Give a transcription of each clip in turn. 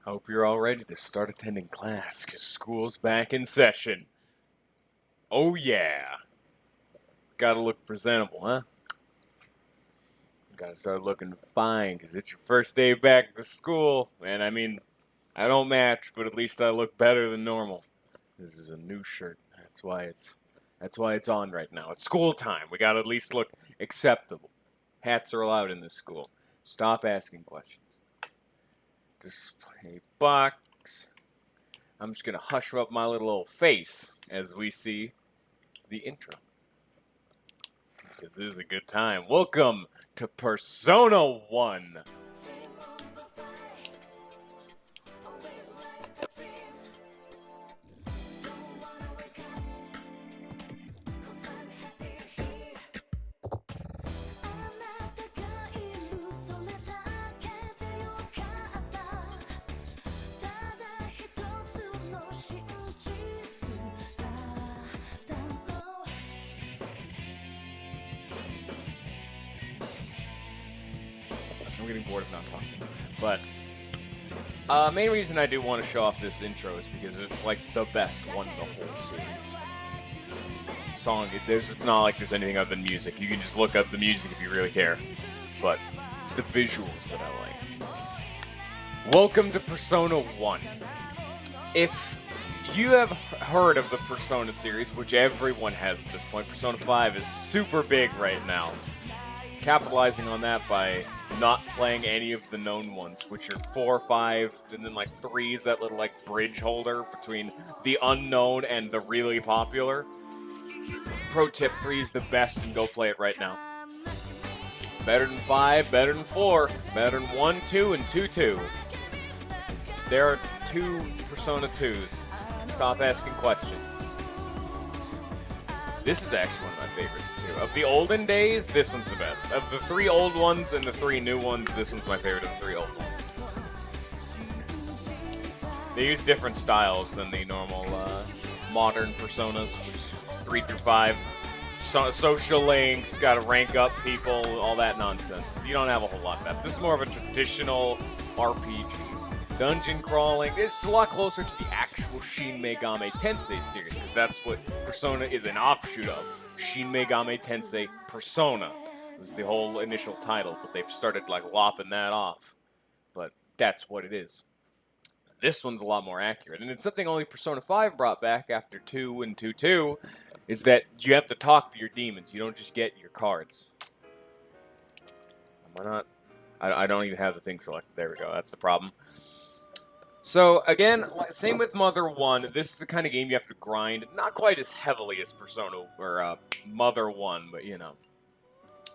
Hope you're all ready to start attending class, because school's back in session. Oh yeah. Gotta look presentable, huh? Gotta start looking fine, because it's your first day back to school. And I don't match, but at least I look better than normal. This is a new shirt. That's why it's on right now. It's school time. We gotta at least look acceptable. Hats are allowed in this school. Stop asking questions. Display box. I'm just gonna hush up my little old face as we see the intro. Because this is a good time. Welcome to Persona 1. I'm getting bored of not talking. But, main reason I do want to show off this intro is because it's like the best one in the whole series. It's not like there's anything other than music. You can just look up the music if you really care. But it's the visuals that I like. Welcome to Persona 1. If you have heard of the Persona series, which everyone has at this point, Persona 5 is super big right now. Capitalizing on that by not playing any of the known ones, which are 4, 5, and then like 3 is that little like bridge holder between the unknown and the really popular. Pro tip, 3 is the best and go play it right now. Better than 5, better than 4, better than 1, 2, and 2, 2. There are 2 Persona 2s. Stop asking questions. This is actually one of my favorites, too. Of the olden days, this one's the best. Of the 3 old ones and the 3 new ones, this one's my favorite of the 3 old ones. They use different styles than the normal modern Personas, which is 3 through 5. Social links, gotta rank up people, all that nonsense. You don't have a whole lot of that. This is more of a traditional RPG. Dungeon crawling. It's a lot closer to the actual Shin Megami Tensei series, because that's what Persona is an offshoot of. Shin Megami Tensei Persona was the whole initial title, but they've started like lopping that off. But that's what it is. This one's a lot more accurate, and it's something only Persona 5 brought back after 2 and 2-2, is that you have to talk to your demons. You don't just get your cards. Am I not? I don't even have the thing selected. There we go. That's the problem. So, again, same with Mother 1, this is the kind of game you have to grind, not quite as heavily as Persona, or Mother 1, but you know.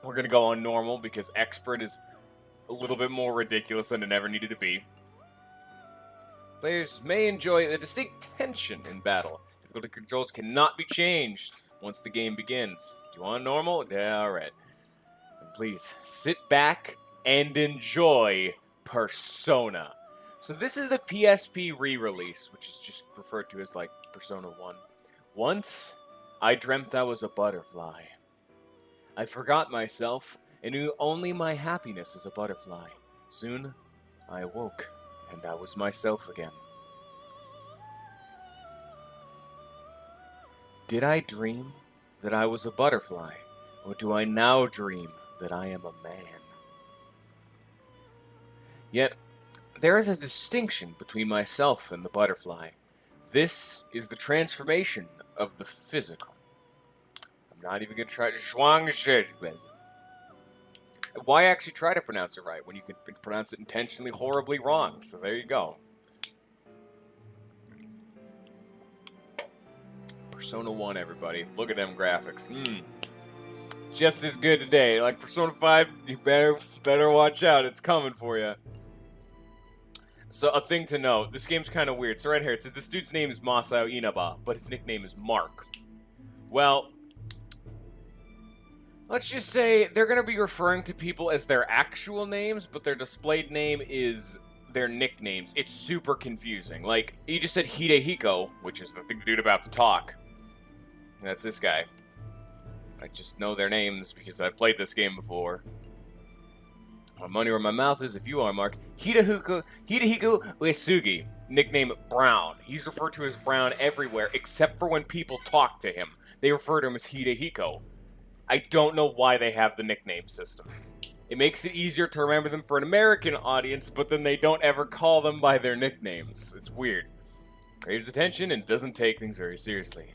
We're going to go on normal, because Expert is a little bit more ridiculous than it ever needed to be. Players may enjoy a distinct tension in battle. Difficulty controls cannot be changed once the game begins. Do you want normal? Yeah, alright. Please, sit back and enjoy Persona. So this is the PSP re-release, which is just referred to as, like, Persona 1. Once, I dreamt I was a butterfly. I forgot myself, and knew only my happiness as a butterfly. Soon, I awoke, and I was myself again. Did I dream that I was a butterfly, or do I now dream that I am a man? Yet, there is a distinction between myself and the butterfly. This is the transformation of the physical. I'm not even going to try to Zhuangzhe. Why actually try to pronounce it right when you can pronounce it intentionally horribly wrong? So there you go. Persona 1, everybody. Look at them graphics. Just as good today. Like Persona 5, you better watch out. It's coming for you. So, a thing to note, this game's kind of weird. So right here, it says this dude's name is Masao Inaba, but his nickname is Mark. Well, let's just say they're going to be referring to people as their actual names, but their displayed name is their nicknames. It's super confusing. Like, he just said Hidehiko, which is the dude about to talk. And that's this guy. I just know their names because I've played this game before. My money where my mouth is if you are, Mark. Hidehiko Uesugi, nickname Brown. He's referred to as Brown everywhere, except for when people talk to him. They refer to him as Hidehiko. I don't know why they have the nickname system. It makes it easier to remember them for an American audience, but then they don't ever call them by their nicknames. It's weird. Craves attention and doesn't take things very seriously.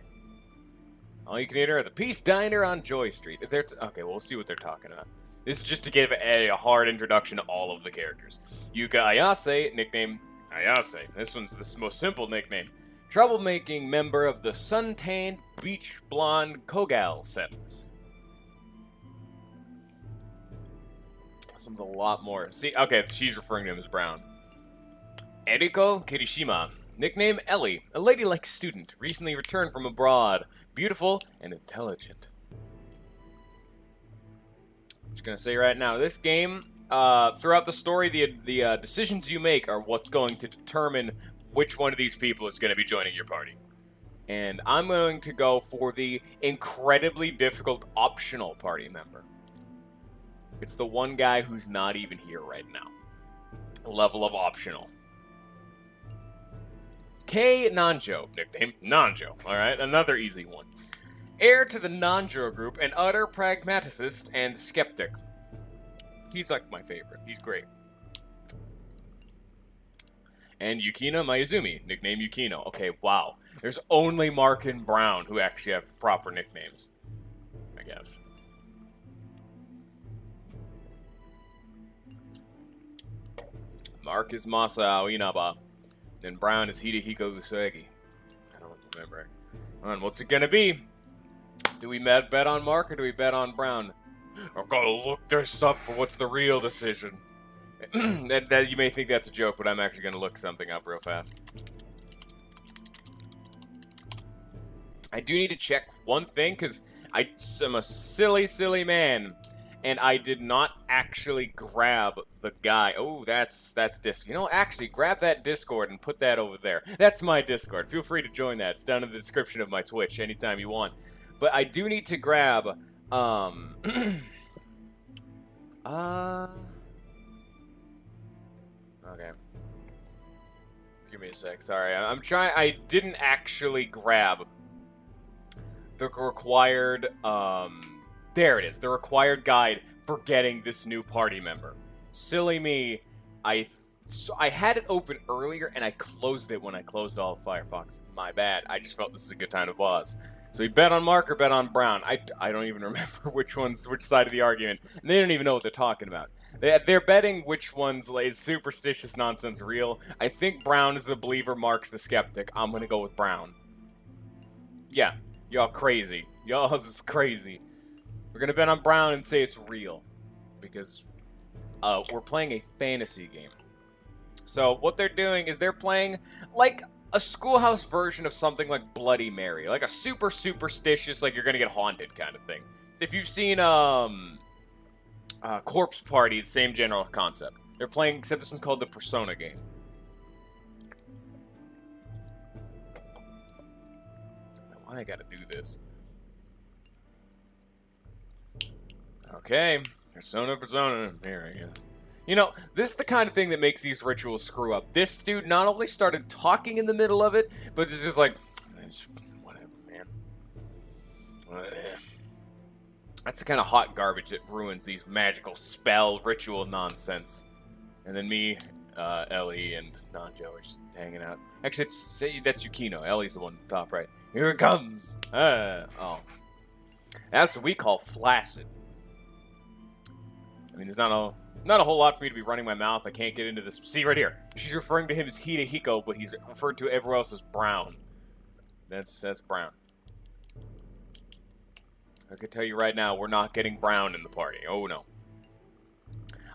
All you can eat are at the Peace Diner on Joy Street. If they're okay, well, we'll see what they're talking about. This is just to give a hard introduction to all of the characters. Yuka Ayase, nickname Ayase. This one's the most simple nickname. Troublemaking member of the Suntanned Beach Blonde Kogal set. This one's a lot more. See, okay, she's referring to him as Brown. Eriko Kirishima, nickname Ellie, a ladylike student, recently returned from abroad, beautiful and intelligent. Just gonna say right now, this game, throughout the story, the decisions you make are what's going to determine which one of these people is going to be joining your party. And I'm going to go for the incredibly difficult optional party member. It's the one guy who's not even here right now. Level of optional. Kei Nanjo, nickname Nanjo. Alright, another easy one. Heir to the Nanjo group, an utter pragmaticist and skeptic. He's like my favorite. He's great. And Yukino Mayuzumi, nickname Yukino. Okay, wow. There's only Mark and Brown who actually have proper nicknames, I guess. Mark is Masao Inaba, and Brown is Hidehiko Usagi. I don't remember. Come on, what's it gonna be? Do we bet on Mark or do we bet on Brown? I've got to look this up for what's the real decision. that you may think that's a joke, but I'm actually going to look something up real fast. I do need to check one thing, because I'm a silly, silly man, and I did not actually grab the guy. Oh, that's Discord. You know, actually, grab that Discord and put that over there. That's my Discord. Feel free to join that. It's down in the description of my Twitch anytime you want. But I do need to grab, okay. Give me a sec. Sorry, I'm trying. I didn't actually grab the required, there it is. The required guide for getting this new party member. Silly me. I had it open earlier, and I closed it when I closed all of Firefox. My bad. I just felt this is a good time to pause. So we bet on Mark or bet on Brown. I don't even remember which side of the argument. And they don't even know what they're talking about. They're betting which one's is superstitious nonsense real. I think Brown is the believer, Mark's the skeptic. I'm gonna go with Brown. Yeah, y'all crazy. Y'all is crazy. We're gonna bet on Brown and say it's real. Because we're playing a fantasy game. So what they're doing is they're playing like a schoolhouse version of something like Bloody Mary. Like a super superstitious, like you're gonna get haunted kind of thing. If you've seen Corpse Party, the same general concept. They're playing, except this one's called the Persona game. Why I gotta do this? Okay, Persona. There I go. You know, this is the kind of thing that makes these rituals screw up. This dude not only started talking in the middle of it, but it's just like, whatever, man. That's the kind of hot garbage that ruins these magical spell ritual nonsense. And then me, Ellie, and Nanjo are just hanging out. Actually, that's Yukino. Ellie's the one at the top right. Here it comes! Oh. That's what we call flaccid. I mean, there's not a whole lot for me to be running my mouth. I can't get into this. See, right here. She's referring to him as Hidehiko, but he's referred to everywhere else as Brown. That's Brown. I can tell you right now, we're not getting Brown in the party. Oh, no.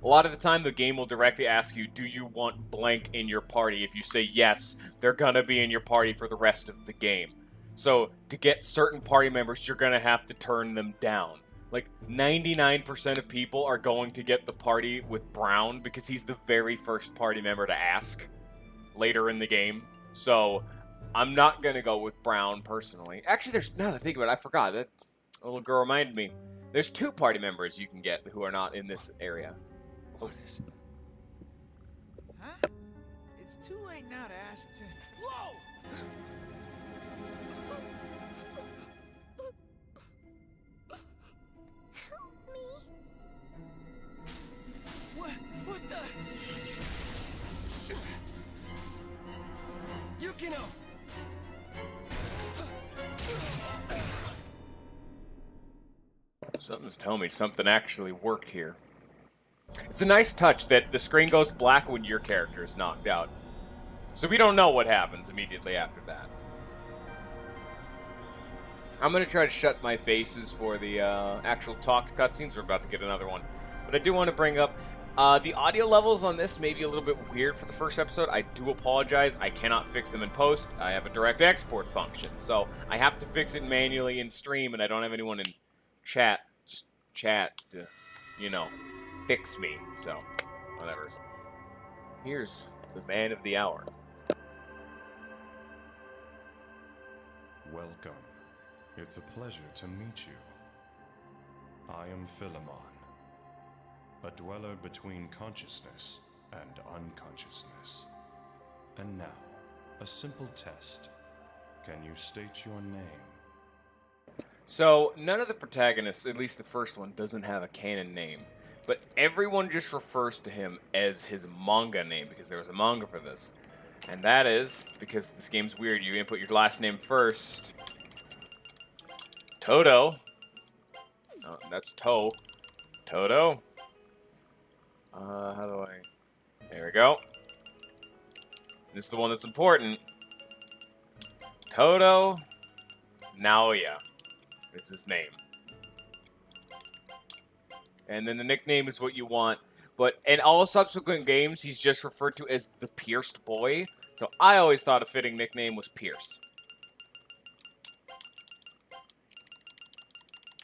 A lot of the time, the game will directly ask you, do you want blank in your party? If you say yes, they're gonna be in your party for the rest of the game. So, to get certain party members, you're gonna have to turn them down. Like, 99% of people are going to get the party with Brown because he's the very first party member to ask later in the game. So, I'm not gonna go with Brown, personally. Actually, now that I think about it, I forgot. That little girl reminded me. There's 2 party members you can get who are not in this area. What is it? Huh? It's too late now to ask to... Whoa! Help me. What the... Yukino! Something's telling me something actually worked here. It's a nice touch that the screen goes black when your character is knocked out. So we don't know what happens immediately after that. I'm going to try to shut my faces for the actual talked cutscenes. We're about to get another one. But I do want to bring up the audio levels on this may be a little bit weird for the first episode. I do apologize. I cannot fix them in post. I have a direct export function. So I have to fix it manually in stream, and I don't have anyone in chat. Just chat to, you know, fix me. So, whatever. Here's the man of the hour. Welcome. It's a pleasure to meet you. I am Philemon, a dweller between consciousness and unconsciousness. And now, a simple test. Can you state your name? So, none of the protagonists, at least the first one, doesn't have a canon name. But everyone just refers to him as his manga name, because there was a manga for this. And that is, because this game's weird, you input your last name first. Todo. Oh, that's To. Todo. How do I... There we go. This is the one that's important. Todo Naoya is his name. And then the nickname is what you want. But in all subsequent games, he's just referred to as the Pierced Boy. So I always thought a fitting nickname was Pierce.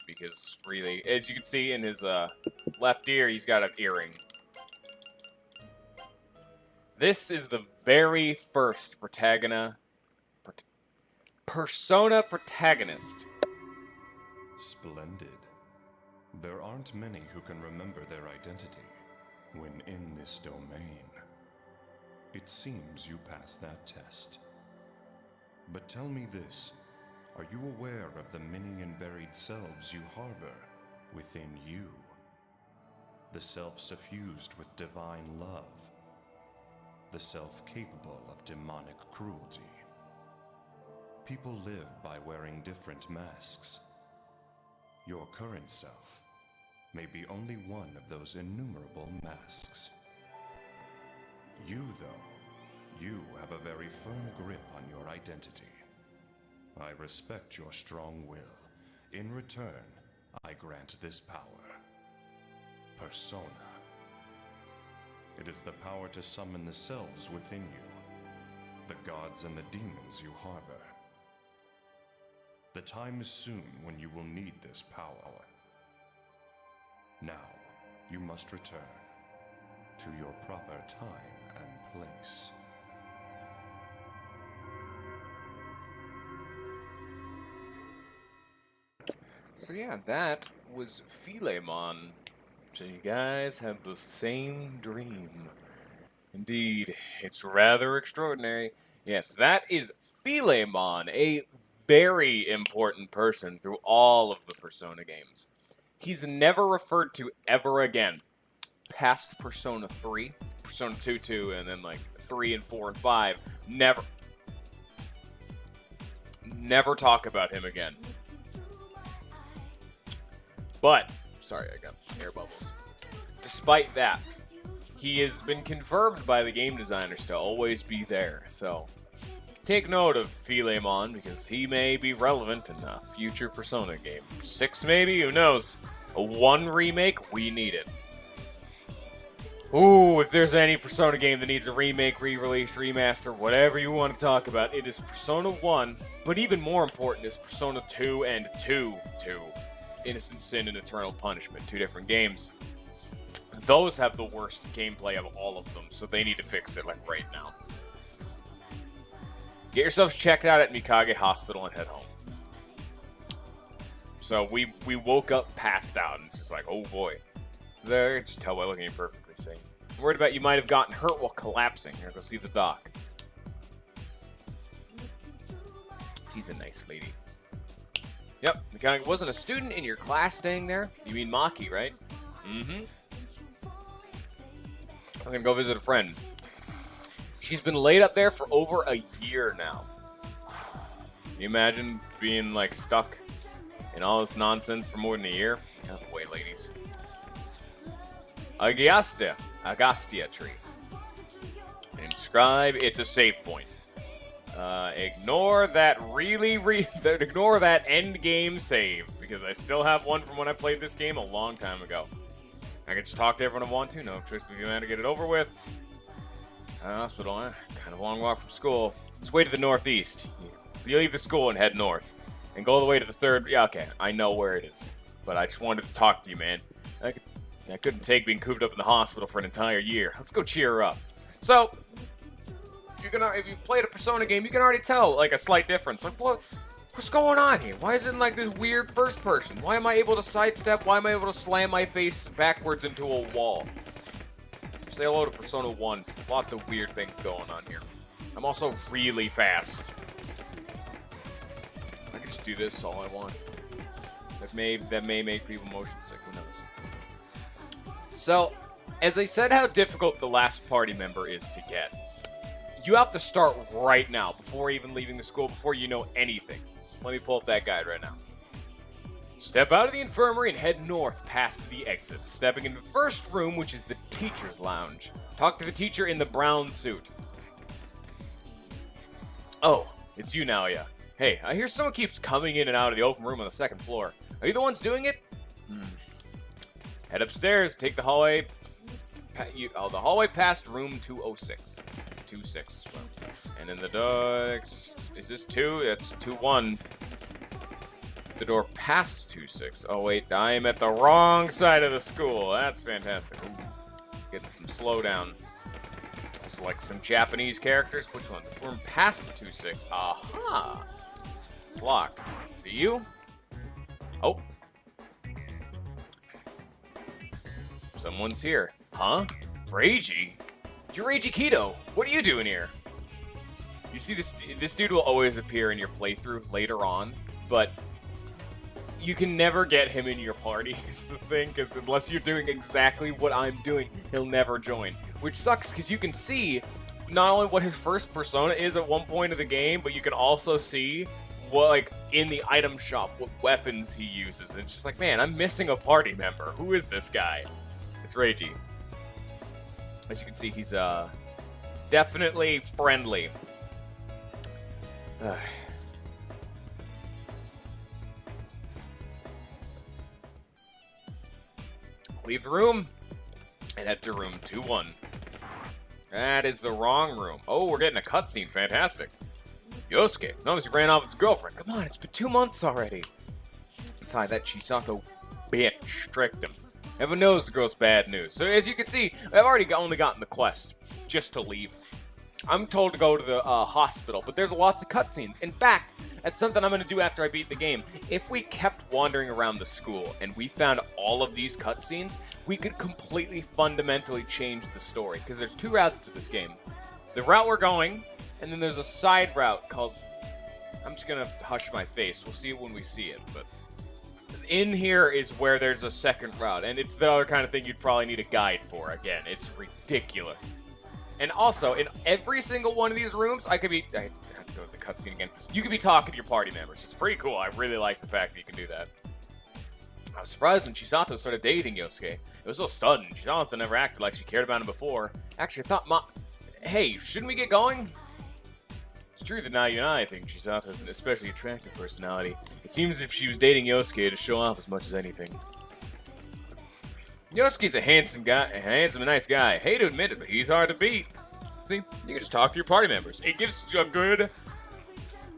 Because really, as you can see in his left ear, he's got an earring. This is the very first Persona protagonist. Splendid. There aren't many who can remember their identity when in this domain. It seems you passed that test. But tell me this, are you aware of the many and varied selves you harbor within you? The self suffused with divine love. The self capable of demonic cruelty. People live by wearing different masks. Your current self may be only one of those innumerable masks. You, though, you have a very firm grip on your identity. I respect your strong will. In return, I grant this power. Persona. It is the power to summon the selves within you, the gods and the demons you harbor. The time is soon when you will need this power. Now, you must return to your proper time and place. So yeah, that was Philemon. So you guys have the same dream. Indeed, it's rather extraordinary. Yes, that is Philemon, a very important person through all of the Persona games. He's never referred to ever again past Persona 3, Persona 2, and then like 3 and 4 and 5. Never talk about him again. But, sorry, I got air bubbles. Despite that, he has been confirmed by the game designers to always be there, so take note of Philemon, because he may be relevant in a future Persona game. 6 maybe? Who knows? A 1 remake? We need it. Ooh, if there's any Persona game that needs a remake, re-release, remaster, whatever you want to talk about, it is Persona 1, but even more important is Persona 2 and 2. Innocent Sin and Eternal Punishment, 2 different games. Those have the worst gameplay of all of them, so they need to fix it, like, right now. Get yourselves checked out at Mikage Hospital and head home. So we woke up passed out, and it's just like, oh boy. There, just tell by looking at you perfectly sane. I'm worried about you might have gotten hurt while collapsing. Here, go see the doc. She's a nice lady. Yep, mechanic wasn't a student in your class staying there. You mean Maki, right? Mm-hmm. I'm gonna go visit a friend. She's been laid up there for over a year now. Can you imagine being, like, stuck in all this nonsense for more than a year? Get out of the way, ladies. Agastya tree. Inscribe, it's a save point. Ignore that ignore that end game save, because I still have one from when I played this game a long time ago. I can just talk to everyone I want to, no choice but to get it over with. Hospital, kind of a long walk from school. Let's way to the northeast. You leave the school and head north. And go all the way to the third, yeah, okay, I know where it is. But I just wanted to talk to you, man. I couldn't take being cooped up in the hospital for an entire year. Let's go cheer her up. So, if you've played a Persona game, you can already tell, like, a slight difference. Like, what's going on here? Why is it in, like, this weird first person? Why am I able to sidestep? Why am I able to slam my face backwards into a wall? Say hello to Persona 1. Lots of weird things going on here. I'm also really fast. I can just do this all I want. That may make people motion sick. Who knows? So, as I said how difficult the last party member is to get, you have to start right now, before even leaving the school, before you know anything. Let me pull up that guide right now. Step out of the infirmary and head north past the exit. Stepping into the first room, which is the teacher's lounge. Talk to the teacher in the brown suit. Oh, it's you now, yeah. Hey, I hear someone keeps coming in and out of the open room on the second floor. Are you the ones doing it? Head upstairs, take the hallway. The hallway past room 206. 26. And in the door, is this 2? That's 21. The door past 26. Oh wait, I am at the wrong side of the school. That's fantastic. Ooh. Getting some slowdown. There's like some Japanese characters. Which one? The room past 26. Aha! It's locked. Is it you? Oh. Someone's here. Huh? Reiji? You're Reiji Kito. What are you doing here? You see, this dude will always appear in your playthrough later on, but you can never get him in your party, is the thing, because unless you're doing exactly what I'm doing, he'll never join. Which sucks, because you can see not only what his first persona is at one point of the game, but you can also see what, like, in the item shop, what weapons he uses. And it's just like, man, I'm missing a party member. Who is this guy? It's Reiji. As you can see, he's, definitely friendly. Leave the room and head to room 21. That is the wrong room. Oh, we're getting a cutscene. Fantastic. Yosuke. Notice he ran off with his girlfriend. Come on, it's been 2 months already. Inside, that Chisato bitch tricked him. Everyone knows the girl's bad news. So as you can see, I've already only gotten the quest just to leave. I'm told to go to the hospital, but there's lots of cutscenes. In fact, that's something I'm going to do after I beat the game. If we kept wandering around the school and we found all of these cutscenes, we could completely fundamentally change the story. Because there's 2 routes to this game. The route we're going, and then there's a side route called... I'm just going to hush my face. We'll see it when we see it, but... In here is where there's a second route, and it's the other kind of thing you'd probably need a guide for. Again, it's ridiculous. And also, in every single one of these rooms, I have to go to the cutscene again. You could be talking to your party members. It's pretty cool. I really like the fact that you can do that. I was surprised when Chisato started dating Yosuke. It was so sudden. Chisato never acted like she cared about him before. Actually, I thought, hey, shouldn't we get going? It's true that now you and I think Chisato has an especially attractive personality. It seems as if she was dating Yosuke to show off as much as anything. Yosuke's a handsome and nice guy. Hate to admit it, but he's hard to beat. See, you can just talk to your party members. It gives you a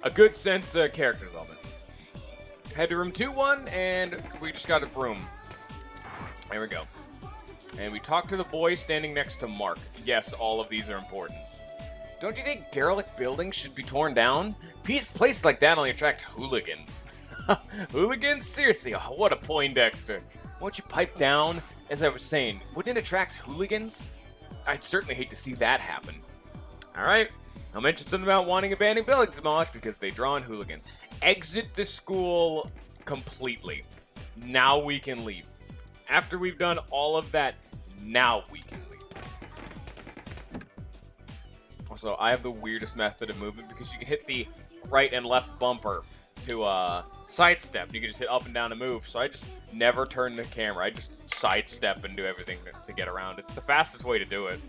good sense of character development. Head to room 21, and we just got a room. There we go. And we talk to the boy standing next to Mark. Yes, all of these are important. Don't you think derelict buildings should be torn down? Places like that only attract hooligans. Hooligans? Seriously, oh, what a Poindexter. Won't you pipe down? as I was saying, wouldn't it attract hooligans? I'd certainly hate to see that happen. Alright, I'll mention something about wanting abandoned buildings demolished because they draw in hooligans. Exit the school completely. Now we can leave. After we've done all of that, now we can leave. Also, I have the weirdest method of movement because you can hit the right and left bumper to sidestep. You can just hit up and down to move. So I just never turn the camera. I just sidestep and do everything to get around. It's the fastest way to do it.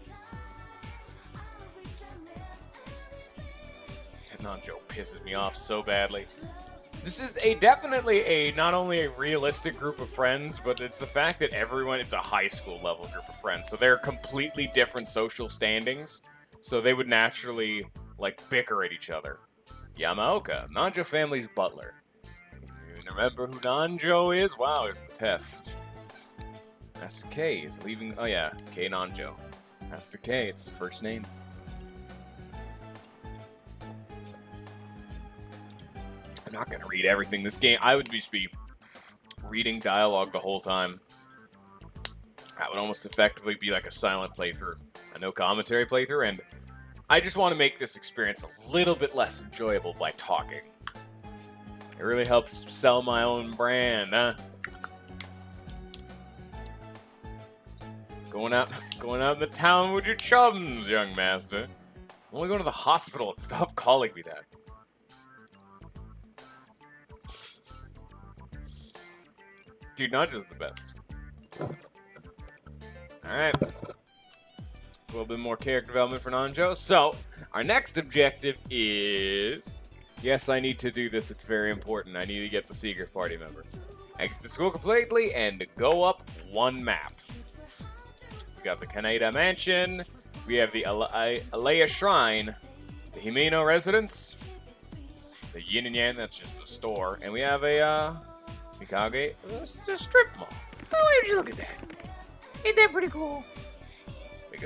Nanjo pisses me off so badly. This is definitely not only a realistic group of friends, but it's the fact that it's a high school level group of friends. So they're completely different social standings. So they would naturally, like, bicker at each other. Yamaoka, Nanjo family's butler. You remember who Nanjo is? Wow, here's the test. Master K is leaving. Oh yeah, K Nanjo. Master K, it's his first name. I'm not gonna read everything. This game, I would just be reading dialogue the whole time. That would almost effectively be like a silent playthrough, a no commentary playthrough, and I just want to make this experience a little bit less enjoyable by talking. It really helps sell my own brand, huh? Going out in the town with your chums, young master. I'm only going to the hospital. Stop calling me that. Dude, not just the best. Alright. A little bit more character development for Nanjo. So, our next objective is... Yes, I need to do this. It's very important. I need to get the secret party member. Exit the school completely and go up one map. We got the Kaneda Mansion. We have the Alea Shrine. The Himeno Residence. The Yin and Yang, that's just a store. And we have a, Mikage, it's a strip mall. Oh, would you look at that? Ain't that pretty cool? I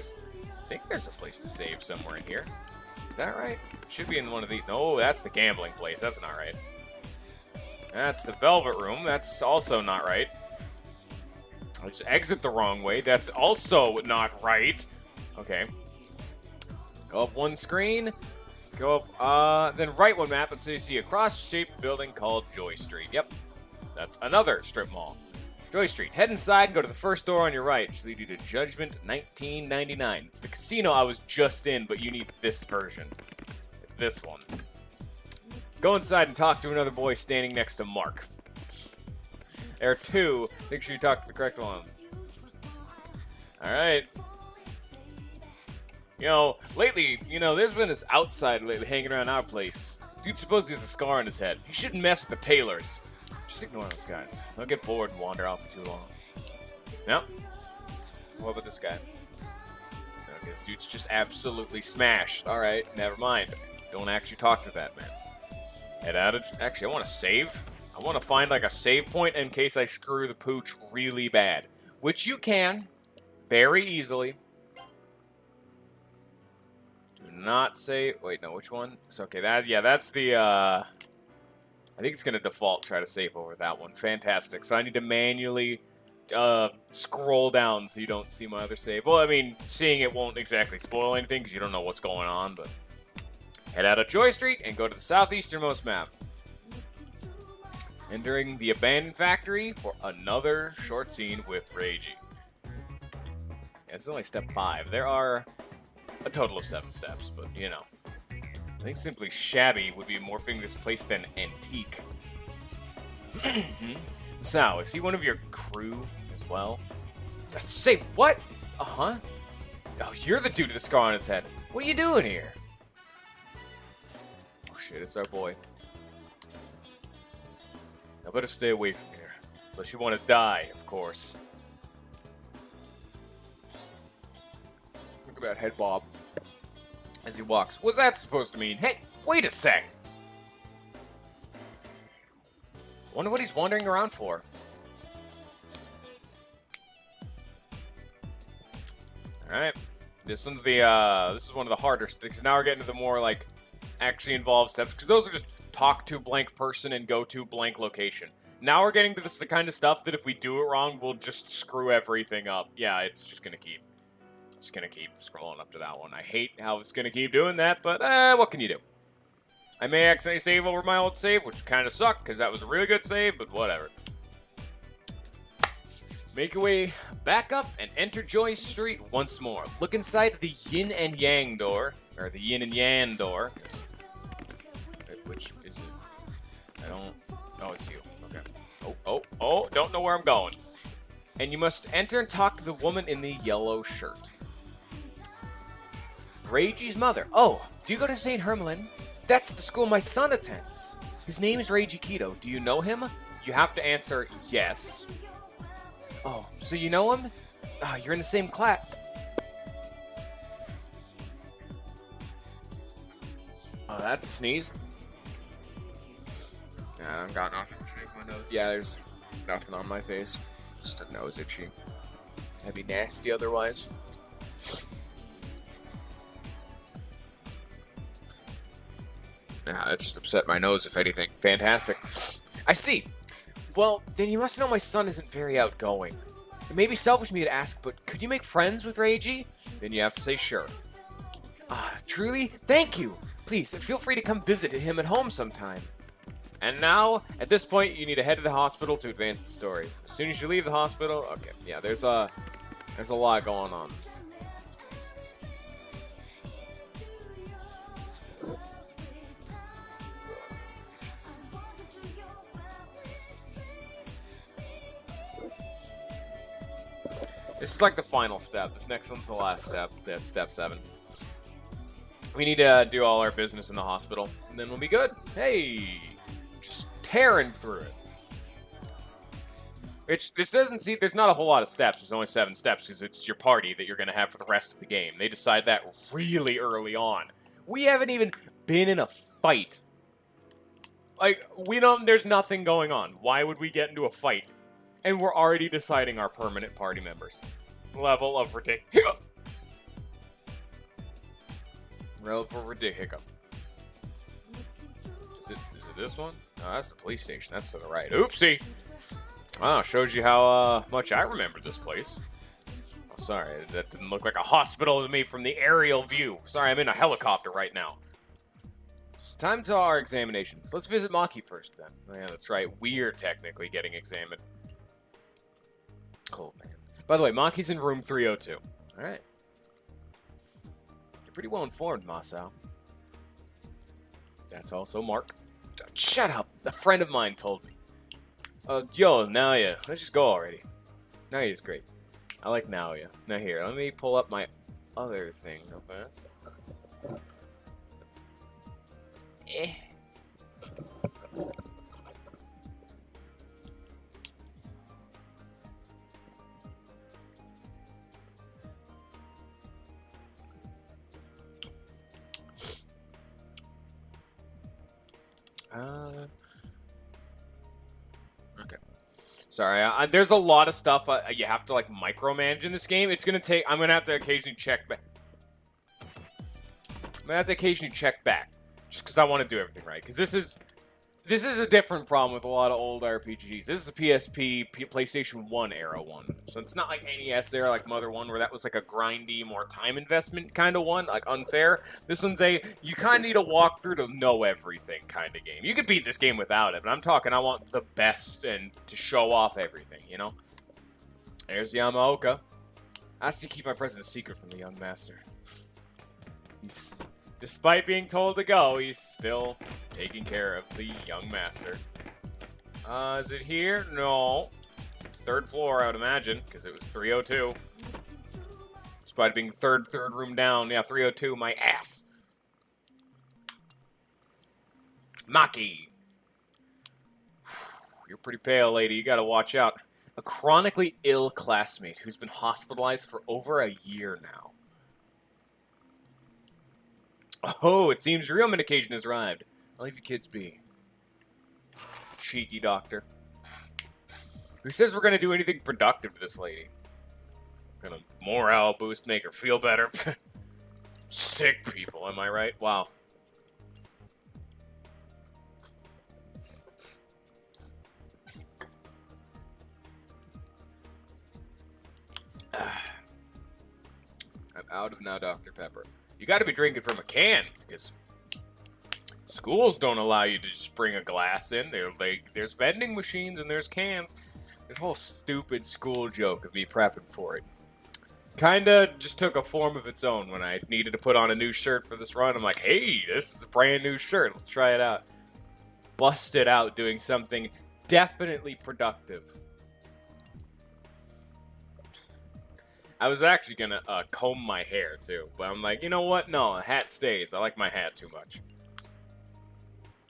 think there's a place to save somewhere in here. Is that right? Should be in one of the... No, that's the gambling place. That's not right. That's the Velvet Room. That's also not right. I just exit the wrong way. That's also not right. Okay. Go up one screen. Go up, then right one map until you see a cross-shaped building called Joy Street. Yep. That's another strip mall. Joy Street. Head inside and go to the first door on your right, which leads you to Judgment 1999. It's the casino I was just in, but you need this version. It's this one. Go inside and talk to another boy standing next to Mark. There are two. Make sure you talk to the correct one. Alright. You know, lately, there's been this outside lately hanging around our place. Dude supposedly has a scar on his head. You shouldn't mess with the Taylors. Just ignore those guys. They'll get bored and wander off for too long. Yep. What about this guy? Okay, this dude's just absolutely smashed. Alright, never mind. Don't actually talk to that man. Head out of... Actually, I want to save. I want to find, like, a save point in case I screw the pooch really bad. Which you can. Very easily. Do not say... Wait, no, which one? It's okay. That's the, I think it's going to default try to save over that one. Fantastic. So I need to manually scroll down so you don't see my other save. Well, I mean, seeing it won't exactly spoil anything because you don't know what's going on, but... Head out of Joy Street and go to the southeasternmost map. Entering the abandoned factory for another short scene with Reiji. Yeah, it's only step 5. There are a total of 7 steps, but, I think simply shabby would be more fitting this place than antique. So, is he one of your crew as well? Say, what? Uh-huh. Oh, you're the dude with the scar on his head. What are you doing here? Oh shit, it's our boy. Now better stay away from here. Unless you want to die, of course. Look at that head bob. As he walks. What's that supposed to mean? Hey, wait a sec! Wonder what he's wandering around for. Alright. This one's the, this is one of the harder sticks. Now we're getting to the more, like, actually involved steps. Because those are just talk to blank person and go to blank location. Now we're getting to the kind of stuff that if we do it wrong, we'll just screw everything up. Yeah, it's just gonna keep scrolling up to that one. I hate how it's gonna keep doing that, but what can you do? I may accidentally save over my old save, which kind of sucked, because that was a really good save, but whatever. Make your way back up and enter Joy Street once more. Look inside the Yin and Yang door, or the Yin and Yang door. Which is it? I don't... Oh, it's you. Okay. Oh, don't know where I'm going. And you must enter and talk to the woman in the yellow shirt. Reiji's mother. Oh, do you go to St. Hermelin? That's the school my son attends. His name is Reiji Kido. Do you know him? You have to answer yes. Oh, so you know him? You're in the same class. Oh, that's a sneeze. Yeah, I've got nothing to shake my nose. Yeah, there's nothing on my face. Just a nose itchy. That'd be nasty otherwise. Nah, that just upset my nose, if anything. Fantastic. I see. Well, then you must know my son isn't very outgoing. It may be selfish of me to ask, but could you make friends with Reiji? Then you have to say sure. Truly? Thank you! Please, feel free to come visit him at home sometime. And now, at this point, you need to head to the hospital to advance the story. As soon as you leave the hospital... Okay, yeah, there's a lot going on. This is like the final step. This next one's the last step. That's step 7. We need to do all our business in the hospital, and then we'll be good. Hey! Just tearing through it. This doesn't see... There's not a whole lot of steps. There's only 7 steps, because it's your party that you're going to have for the rest of the game. They decide that really early on. We haven't even been in a fight. Like, there's nothing going on. Why would we get into a fight? And we're already deciding our permanent party members. Level of ridiculous. Level of ridiculous. Is it this one? Oh, that's the police station. That's to the right. Oopsie! Wow, shows you how much I remember this place. Oh, sorry, that didn't look like a hospital to me from the aerial view. Sorry, I'm in a helicopter right now. It's time to our examinations. Let's visit Maki first, then. Oh, yeah, that's right. We're technically getting examined. Cold, man. By the way, Maki's in room 302. Alright. You're pretty well informed, Masao. That's also Mark. Shut up! A friend of mine told me. Yo, Naoya. Let's just go already. Naoya's great. I like Naoya. Now here, let me pull up my other thing real fast. Okay. Sorry, there's a lot of stuff you have to, like, micromanage in this game. It's gonna take... I'm gonna have to occasionally check back. Just because I want to do everything right. Because this is a different problem with a lot of old RPGs. This is a PSP, PlayStation 1 era one. So it's not like NES era, like Mother 1, where that was like a grindy, more time investment kind of one, like unfair. This one's you kind of need to walk through to know everything kind of game. You could beat this game without it, but I'm talking I want the best and to show off everything, you know? There's Yamaoka. I asked you to keep my presence secret from the young master. Despite being told to go, he's still taking care of the young master. Is it here? No. It's 3rd floor, I would imagine, because it was 302. Despite being third room down. Yeah, 302, my ass. Maki. You're pretty pale, lady. You gotta watch out. A chronically ill classmate who's been hospitalized for over a year now. Oh, it seems real medication has arrived. I'll leave you kids be. Cheeky doctor. Who says we're gonna do anything productive to this lady? Gonna morale boost, make her feel better. Sick people, am I right? Wow. Out of now Dr. Pepper. You got to be drinking from a can because schools don't allow you to just bring a glass in. There's vending machines and there's cans. This whole stupid school joke of me prepping for it kinda just took a form of its own when I needed to put on a new shirt for this run. I'm like, hey, this is a brand new shirt. Let's try it out. Busted out doing something definitely productive. I was actually gonna comb my hair too, but I'm like, you know what? No, a hat stays. I like my hat too much.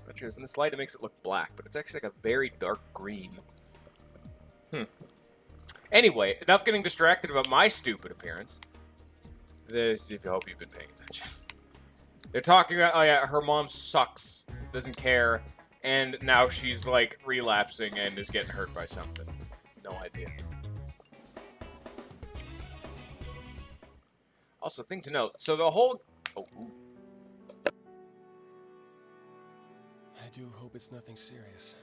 But in this light, it makes it look black, but it's actually like a very dark green. Anyway, enough getting distracted about my stupid appearance. I hope you've been paying attention. They're talking about, oh yeah, her mom sucks, doesn't care, and now she's like relapsing and is getting hurt by something. No idea. Also, thing to note, so the whole... Oh, I do hope it's nothing serious.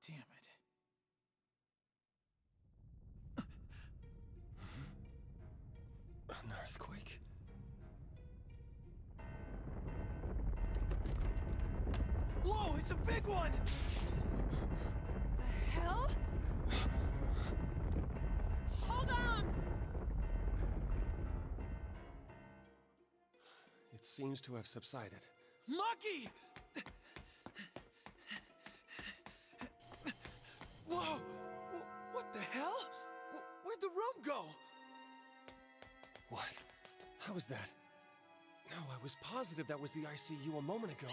Damn it. An earthquake? Whoa, it's a big one! The hell? Hold on! It seems to have subsided. Maki! Whoa! What the hell? Where'd the room go? What? How was that? No, I was positive that was the ICU a moment ago.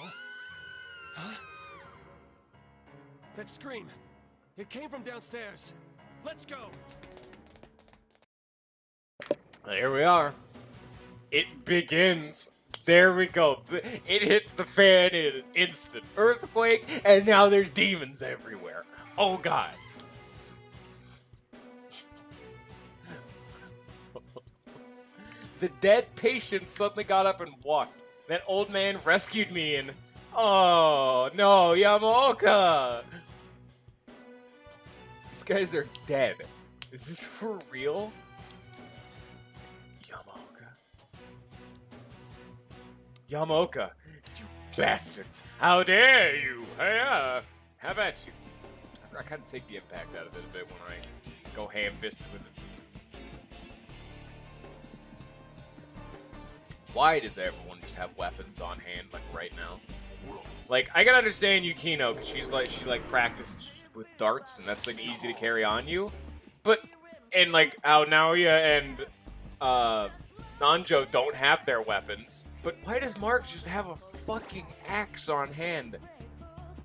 Huh? That scream! It came from downstairs. Let's go! Here we are. It begins. There we go. It hits the fan in an instant. Earthquake, and now there's demons everywhere. Oh god. The dead patient suddenly got up and walked. That old man rescued me and... Oh, no, Yamaoka! These guys are dead. Is this for real? Yamaoka, you bastards! How dare you! Hey, have at you. I kind of take the impact out of it a bit when I go ham-fisted with it. Why does everyone just have weapons on hand, like, right now? Like, I can understand Yukino, because she practiced with darts, and that's, like, easy to carry on you. But, and, like, how Naoya and, Nanjo don't have their weapons. But why does Mark just have a fucking axe on hand?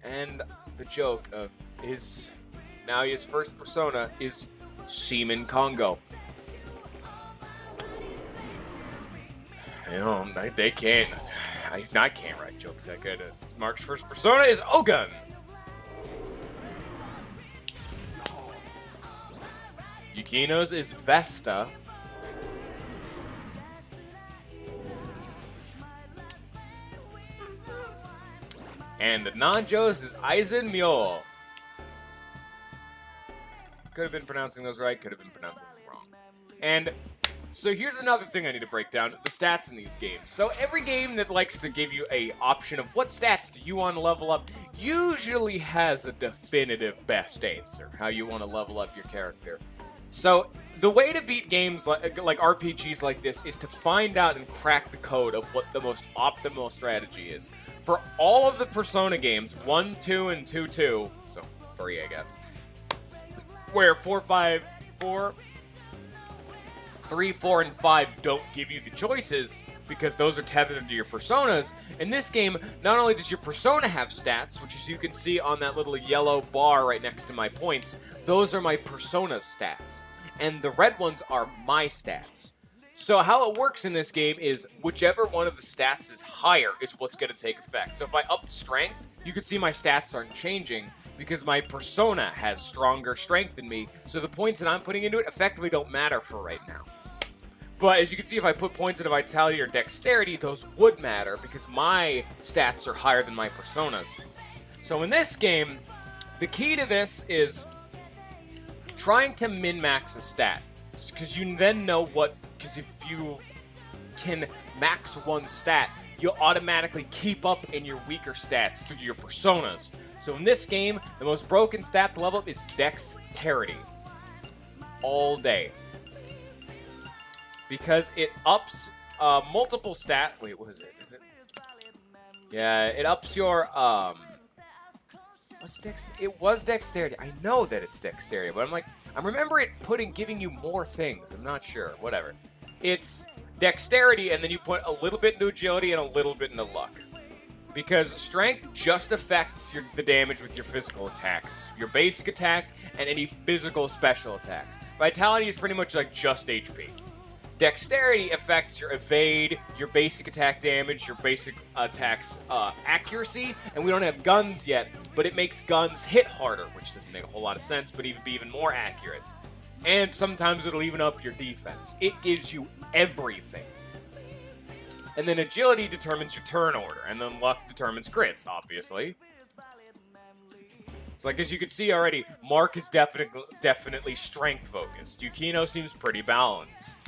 And the joke of Naoya's first persona is Seaman Congo. You know, they can't. I can't write jokes that good. Mark's first persona is Ogun. Yukino's is Vesta. And Nanjo's is Aizen Myo. Could have been pronouncing those right, could have been pronouncing them wrong. And so here's another thing I need to break down, the stats in these games. So every game that likes to give you a option of what stats do you want to level up usually has a definitive best answer, how you want to level up your character. So the way to beat games like RPGs like this is to find out and crack the code of what the most optimal strategy is. For all of the Persona games, 1, 2, and 2, so 3, I guess, where 3, 4, and 5 don't give you the choices because those are tethered to your personas. In this game, not only does your persona have stats, which as you can see on that little yellow bar right next to my points, those are my persona stats. And the red ones are my stats. So how it works in this game is whichever one of the stats is higher is what's going to take effect. So if I up the strength, you can see my stats aren't changing because my persona has stronger strength than me. So the points that I'm putting into it effectively don't matter for right now. But as you can see, if I put points into vitality or dexterity, those would matter because my stats are higher than my personas. So in this game, the key to this is trying to min-max a stat. Because you then know what... Because if you can max one stat, you'll automatically keep up in your weaker stats through your personas. So in this game, the most broken stat to level up is Dexterity. All day. Because it ups multiple stat... Wait, what is it? Is it? Yeah, it ups your... It was Dexterity. I know that it's Dexterity, but I remember it giving you more things. I'm not sure. Whatever. It's Dexterity, and then you put a little bit into Agility and a little bit into Luck. Because Strength just affects the damage with your physical attacks. Your basic attack, and any physical special attacks. Vitality is pretty much like just HP. Dexterity affects your evade, your basic attack damage, your basic attacks accuracy, and we don't have guns yet, but it makes guns hit harder, which doesn't make a whole lot of sense, but even be even more accurate. And sometimes it'll even up your defense. It gives you everything. And then Agility determines your turn order, and then Luck determines crits, obviously. So, as you can see already, Mark is definitely strength-focused. Yukino seems pretty balanced.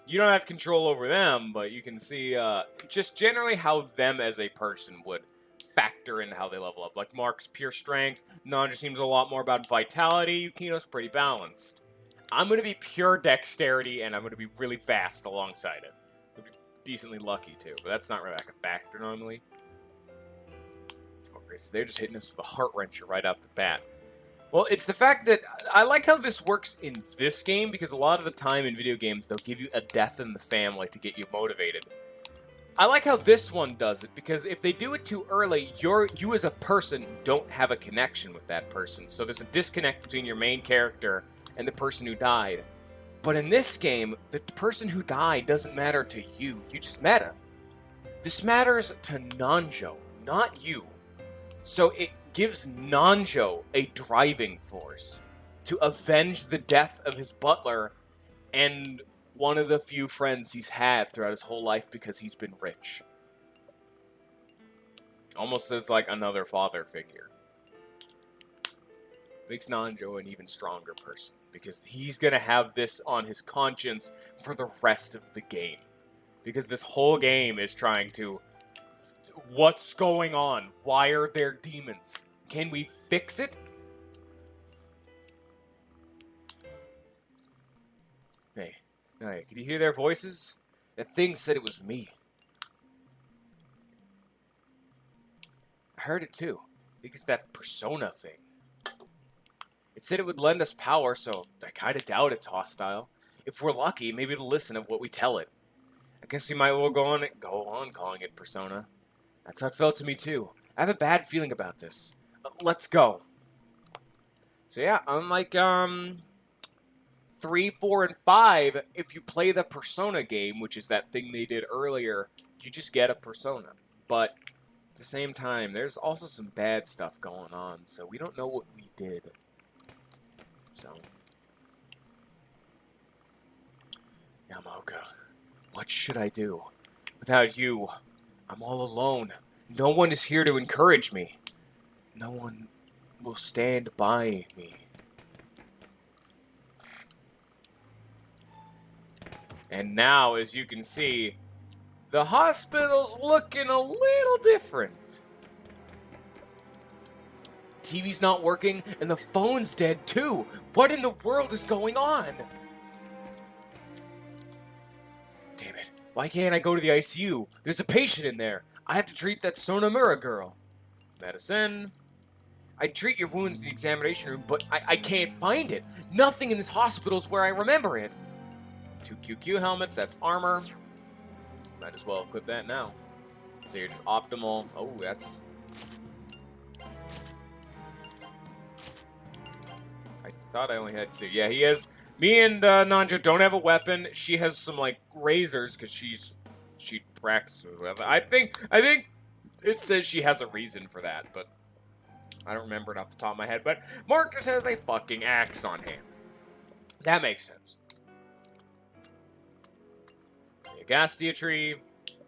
You don't have control over them, but you can see just generally how them as a person would factor into how they level up. Like Mark's pure strength, Nanja seems a lot more about vitality, Yukino's pretty balanced. I'm going to be pure dexterity, and I'm going to be really fast alongside it. I'll be decently lucky, too, but that's not really like a factor normally. Okay, so they're just hitting us with a heart-wrencher right off the bat. Well, it's the fact that I like how this works in this game, because a lot of the time in video games, they'll give you a death in the family to get you motivated. I like how this one does it, because if they do it too early, you as a person don't have a connection with that person. So there's a disconnect between your main character and the person who died. But in this game, the person who died doesn't matter to you. You just met him. This matters to Nanjo, not you. So it gives Nanjo a driving force to avenge the death of his butler and one of the few friends he's had throughout his whole life because he's been rich. Almost as like another father figure. Makes Nanjo an even stronger person because he's going to have this on his conscience for the rest of the game. Because this whole game is trying to... What's going on? Why are there demons? Can we fix it? Hey, can you hear their voices? That thing said it was me. I heard it too. I think it's that persona thing. It said it would lend us power, so I kinda doubt it's hostile. If we're lucky, maybe it'll listen to what we tell it. I guess we might well go on calling it persona. That's how it felt to me too. I have a bad feeling about this. Let's go. So yeah, unlike 3, 4, and 5, if you play the Persona game, which is that thing they did earlier, you just get a Persona. But at the same time, there's also some bad stuff going on, so we don't know what we did. So, Yamaoka, what should I do? Without you, I'm all alone. No one is here to encourage me. No one will stand by me. And now, as you can see, the hospital's looking a little different. TV's not working, and the phone's dead too. What in the world is going on? Damn it. Why can't I go to the ICU? There's a patient in there. I have to treat that Sonamura girl. Medicine. I'd treat your wounds in the examination room, but I can't find it. Nothing in this hospital's where I remember it. 2 QQ helmets, that's armor. Might as well equip that now. So you're just optimal. Oh, that's... I thought I only had 2. Yeah, he has... Me and Nanja don't have a weapon. She has some, like, razors, because she practices with it. I think it says she has a reason for that, but I don't remember it off the top of my head. But Marcus has a fucking axe on hand. That makes sense. Agastia tree.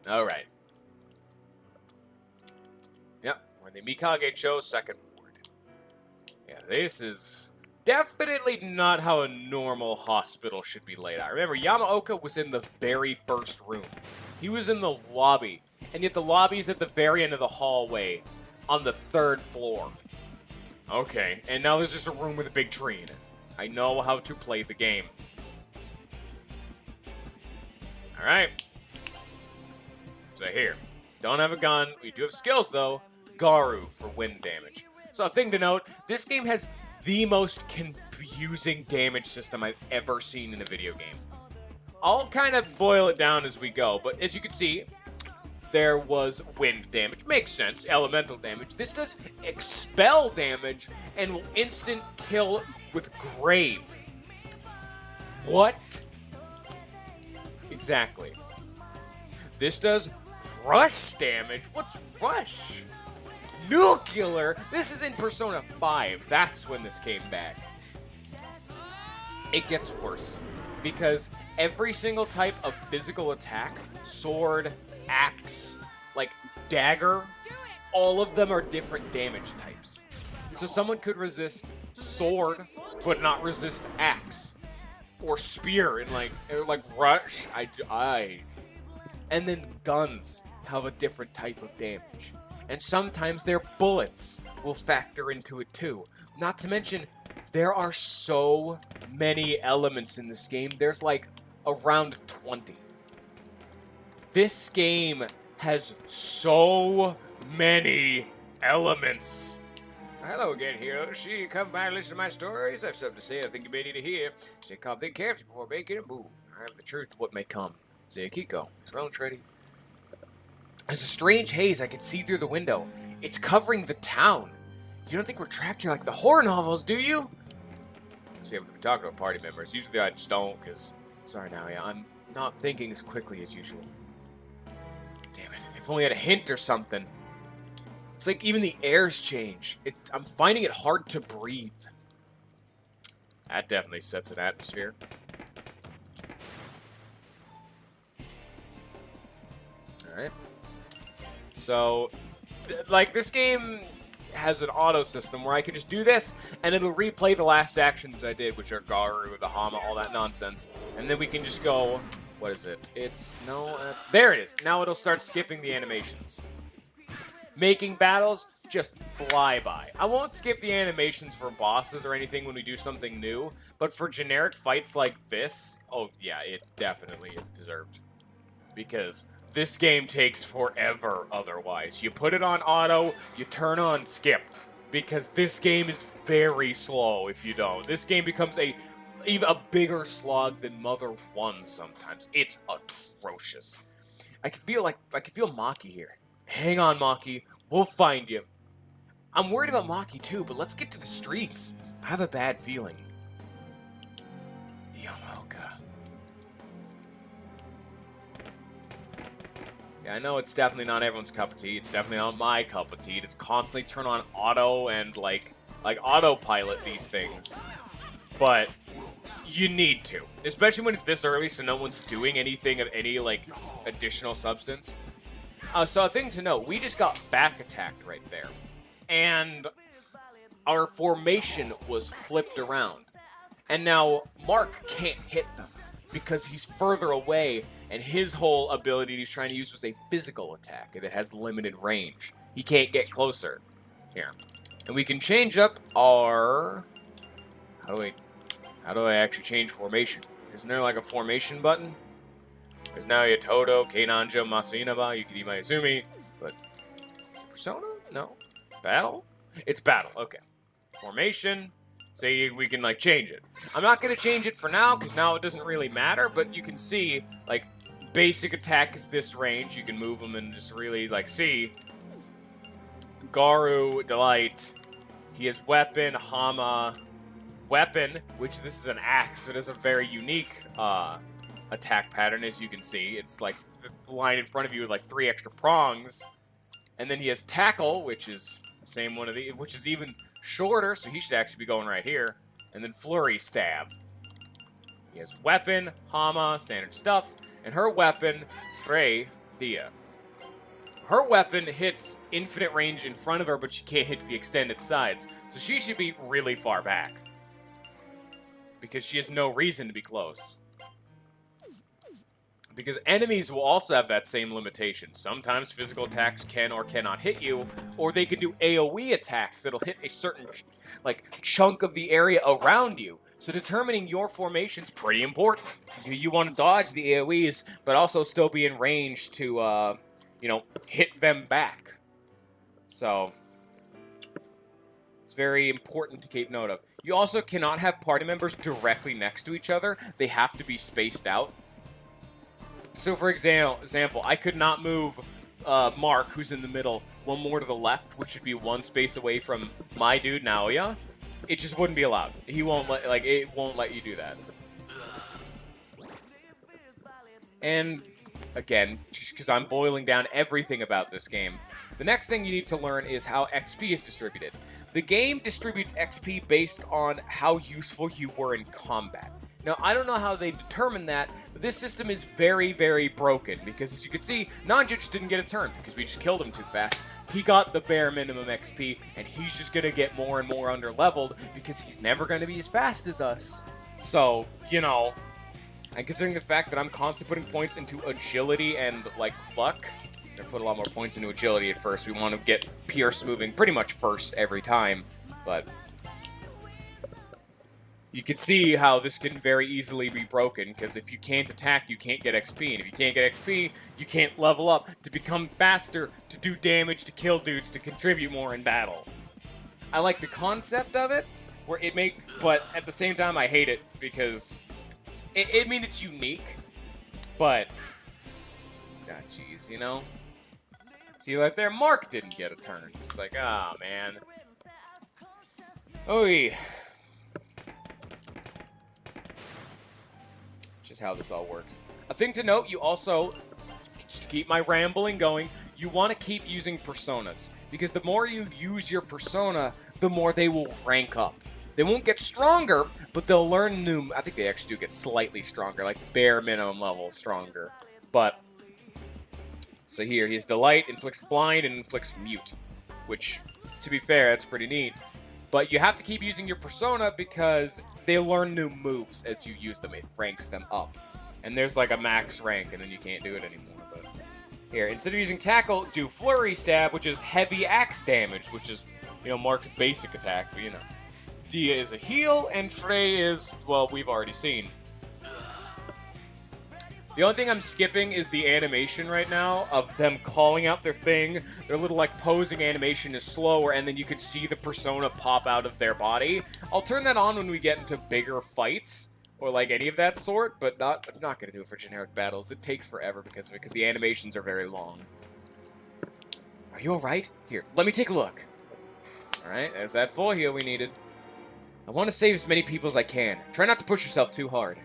Alright. Yep, we're in the Mikage Cho second ward. Yeah, this is definitely not how a normal hospital should be laid out. Remember, Yamaoka was in the very first room. He was in the lobby, and yet the lobby's at the very end of the hallway on the 3rd floor. Okay, and now there's just a room with a big tree in it. I know how to play the game. Alright. So here, don't have a gun. We do have skills, though. Garu for wind damage. So a thing to note, this game has the most confusing damage system I've ever seen in a video game. I'll kind of boil it down as we go, but as you can see, there was wind damage. Makes sense. Elemental damage. This does expel damage and will instant kill with grave. What? Exactly. This does rush damage. What's rush? Nuclear? This is in Persona 5. That's when this came back. It gets worse. Because every single type of physical attack, sword, axe, like dagger, all of them are different damage types. So someone could resist sword, but not resist axe. Or spear and like rush. And then guns have a different type of damage. And sometimes their bullets will factor into it too. Not to mention, there are so many elements in this game. There's like around 20. This game has so many elements. Hello again, hero. She come by and listen to my stories. I have something to say I think you may need to hear. Say calm, think carefully before making a move. I have the truth of what may come. Say Akiko. Is Roland ready? There's a strange haze I can see through the window. It's covering the town. You don't think we're trapped here like the horror novels, do you? See, I'm talking to party members. Usually I just don't, because... Sorry, Naoya. I'm not thinking as quickly as usual. Damn it. If only I had a hint or something. It's like even the air's changed. I'm finding it hard to breathe. That definitely sets an atmosphere. Alright. So, like, this game has an auto system where I can just do this, and it'll replay the last actions I did, which are Garu, the Hama, all that nonsense. And then we can just go... What is it? There it is. Now it'll start skipping the animations. Making battles just fly by. I won't skip the animations for bosses or anything when we do something new, but for generic fights like this, oh yeah, it definitely is deserved. Because this game takes forever otherwise. You put it on auto, you turn on skip, because this game is very slow if you don't. This game becomes even a bigger slog than Mother 1 sometimes. It's atrocious. I can feel Maki here. Hang on, Maki. We'll find you. I'm worried about Maki too, but let's get to the streets. I have a bad feeling. Yamaoka. Yeah, I know it's definitely not everyone's cup of tea. It's definitely not my cup of tea. To constantly turn on auto and like autopilot these things. But you need to. Especially when it's this early so no one's doing anything of any like additional substance. So a thing to note, we just got back attacked right there. And our formation was flipped around. And now Mark can't hit them because he's further away, and his whole ability he's trying to use was a physical attack, and it has limited range. He can't get closer. Here. And we can change up our... How do I actually change formation? Isn't there like a formation button? There's now Yatoto, Keinanjo, Masu-Inaba, Yukiri Mayuzumi, but is it Persona? No. Battle? It's battle, okay. Formation, say we can like change it. I'm not gonna change it for now, because now it doesn't really matter, but you can see, like, basic attack is this range, you can move them and just really, like, see. Garu, Delight, he has weapon, Hama, weapon, which this is an axe, so it has a very unique, attack pattern, as you can see. It's like the line in front of you with like 3 extra prongs. And then he has tackle, which is the same one of the, which is even shorter, so he should actually be going right here. And then flurry stab. He has weapon, Hama, standard stuff, and her weapon, Frey Dia. Her weapon hits infinite range in front of her, but she can't hit to the extended sides. So she should be really far back. Because she has no reason to be close. Because enemies will also have that same limitation. Sometimes physical attacks can or cannot hit you, or they can do AoE attacks that'll hit a certain chunk of the area around you. So determining your formation's pretty important. You want to dodge the AoEs, but also still be in range to, hit them back. So, it's very important to keep note of. You also cannot have party members directly next to each other. They have to be spaced out. So, for example, I could not move Mark, who's in the middle, one more to the left, which would be one space away from my dude, Naoya. It just wouldn't be allowed. He won't it won't let you do that. And, again, just because I'm boiling down everything about this game, the next thing you need to learn is how XP is distributed. The game distributes XP based on how useful you were in combat. Now, I don't know how they determined that, but this system is very, very broken, because as you can see, Nanja just didn't get a turn, because we just killed him too fast. He got the bare minimum XP, and he's just going to get more and more under-leveled, because he's never going to be as fast as us. So, and considering the fact that I'm constantly putting points into agility and, luck, I put a lot more points into agility at first. We want to get Pierce moving pretty much first every time, but you can see how this can very easily be broken, because if you can't attack, you can't get XP, and if you can't get XP, you can't level up to become faster, to do damage, to kill dudes, to contribute more in battle. I like the concept of it, but at the same time, I hate it, because it's unique, but, jeez, See, right there, Mark didn't get a turn. It's like, man. Oy. Just how this all works. A thing to note, you also, just to keep my rambling going, you want to keep using personas. Because the more you use your persona, the more they will rank up. They won't get stronger, but they'll learn new... I think they actually do get slightly stronger, like bare minimum level stronger. But, so here, he has Delight, inflicts Blind, and inflicts Mute. Which, to be fair, that's pretty neat. But you have to keep using your persona because they learn new moves as you use them. It ranks them up. And there's like a max rank, and then you can't do it anymore. But here, instead of using Tackle, do Flurry Stab, which is heavy axe damage, which is, Mark's basic attack, but Dia is a heal, and Frey is, well, we've already seen. The only thing I'm skipping is the animation right now of them calling out their thing. Their little, posing animation is slower, and then you can see the persona pop out of their body. I'll turn that on when we get into bigger fights, or, any of that sort, but I'm not going to do it for generic battles. It takes forever because of it, because the animations are very long. Are you alright? Here, let me take a look. Alright, there's that full heal we needed. I want to save as many people as I can. Try not to push yourself too hard.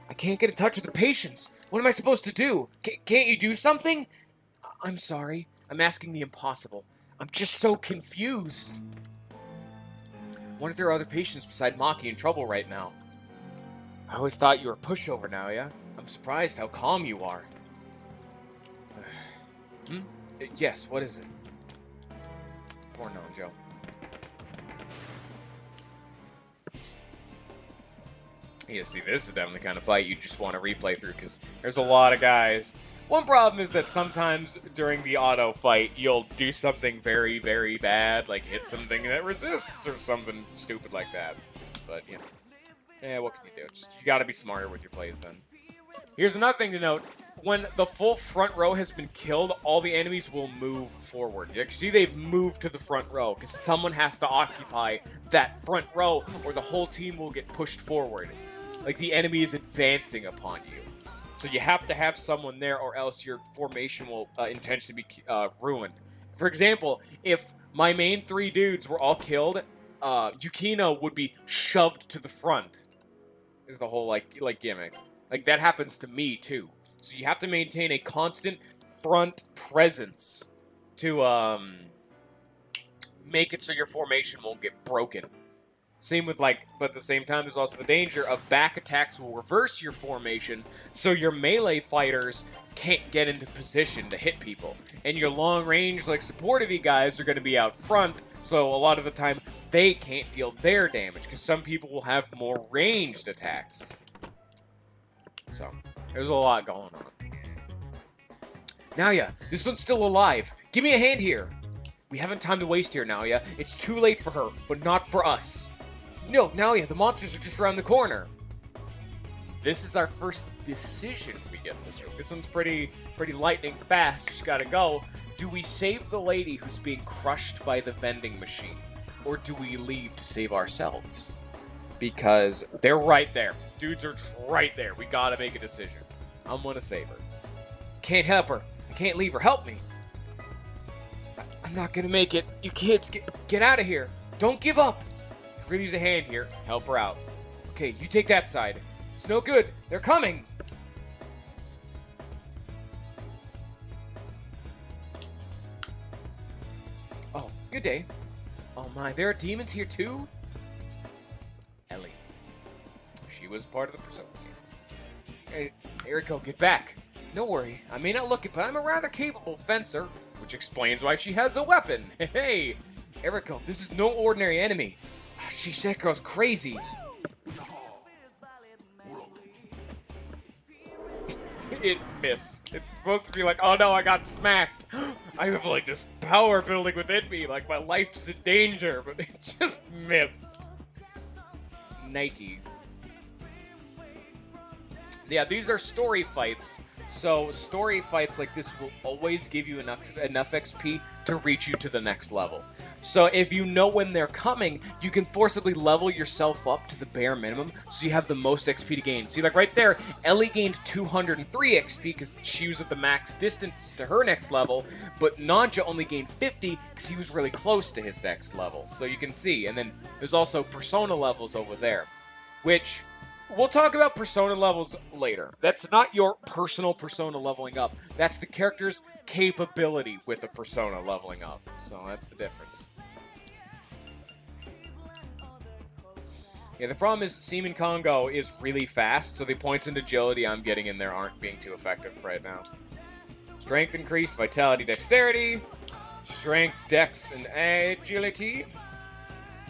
I can't get in touch with the patients. What am I supposed to do? Can't you do something? I'm sorry. I'm asking the impossible. I'm just so confused. I wonder if there are other patients beside Maki in trouble right now. I always thought you were a pushover now, yeah? I'm surprised how calm you are. Yes, what is it? Poor Nonjo. Yeah, see, this is definitely the kind of fight you just want to replay through, because there's a lot of guys. One problem is that sometimes during the auto fight, you'll do something very, very bad, like hit something that resists or something stupid like that. But, what can you do? You gotta be smarter with your plays then. Here's another thing to note. When the full front row has been killed, all the enemies will move forward. You can see they've moved to the front row, because someone has to occupy that front row, or the whole team will get pushed forward. Like, the enemy is advancing upon you. So you have to have someone there, or else your formation will intentionally be ruined. For example, if my main 3 dudes were all killed, Yukino would be shoved to the front. Is the whole, gimmick. That happens to me, too. So you have to maintain a constant front presence to, make it so your formation won't get broken. Same with, like, but at the same time, there's also the danger of back attacks will reverse your formation, so your melee fighters can't get into position to hit people. And your long range, like, supportive guys are going to be out front, so a lot of the time, they can't deal their damage, because some people will have more ranged attacks. So, there's a lot going on. Naoya, this one's still alive. Give me a hand here. We haven't time to waste here, Naoya. It's too late for her, but not for us. No, Naoya, the monsters are just around the corner. This is our first decision we get to do. This one's pretty lightning fast. Just gotta go. Do we save the lady who's being crushed by the vending machine? Or do we leave to save ourselves? Because they're right there. Dudes are right there. We gotta make a decision. I'm gonna save her. Can't help her. I can't leave her. Help me. I'm not gonna make it. You kids, get out of here. Don't give up. If we're gonna use a hand here, help her out. Okay, you take that side. It's no good. They're coming. Oh, good day. Oh my, there are demons here too? Ellie. She was part of the Persona game. Hey, Eriko, get back. Don't worry, I may not look it, but I'm a rather capable fencer, which explains why she has a weapon. Hey, Eriko, this is no ordinary enemy. She said girl's crazy. It missed. It's supposed to be like, oh no, I got smacked. I have like this power building within me, like my life's in danger, but it just missed. Nike. Yeah, these are story fights. So story fights like this will always give you enough XP to reach you to the next level. So if you know when they're coming, you can forcibly level yourself up to the bare minimum so you have the most XP to gain. See, like right there, Ellie gained 203 XP because she was at the max distance to her next level, but Nanja only gained 50 because he was really close to his next level. So you can see, and then there's also Persona levels over there, which... We'll talk about Persona levels later. That's not your personal Persona leveling up. That's the character's capability with a Persona leveling up. So that's the difference. Yeah, the problem is Seaman Kongo is really fast, so the points and agility I'm getting in there aren't being too effective right now. Strength increase, vitality, dexterity. Strength, dex, and agility.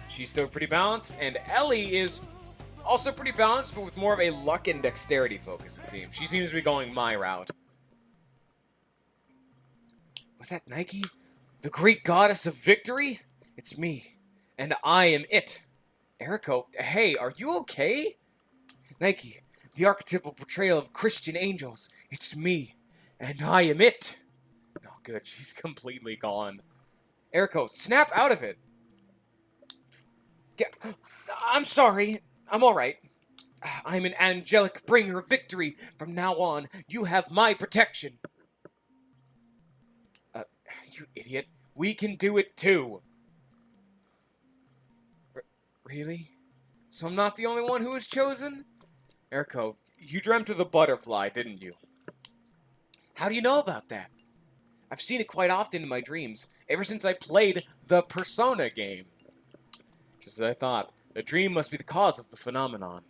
She's still pretty balanced, and Ellie is... also pretty balanced, but with more of a luck and dexterity focus, it seems. She seems to be going my route. Was that Nike? The Greek goddess of victory? It's me. And I am it. Eriko, hey, are you okay? Nike, the archetypal portrayal of Christian angels. It's me. And I am it. Oh, good. She's completely gone. Eriko, snap out of it. I'm sorry. I'm alright. I'm an angelic bringer of victory. From now on, you have my protection. You idiot. We can do it too. Really? So I'm not the only one who was chosen? Eriko, you dreamt of the butterfly, didn't you? How do you know about that? I've seen it quite often in my dreams, ever since I played the Persona game. Just as I thought. The dream must be the cause of the phenomenon.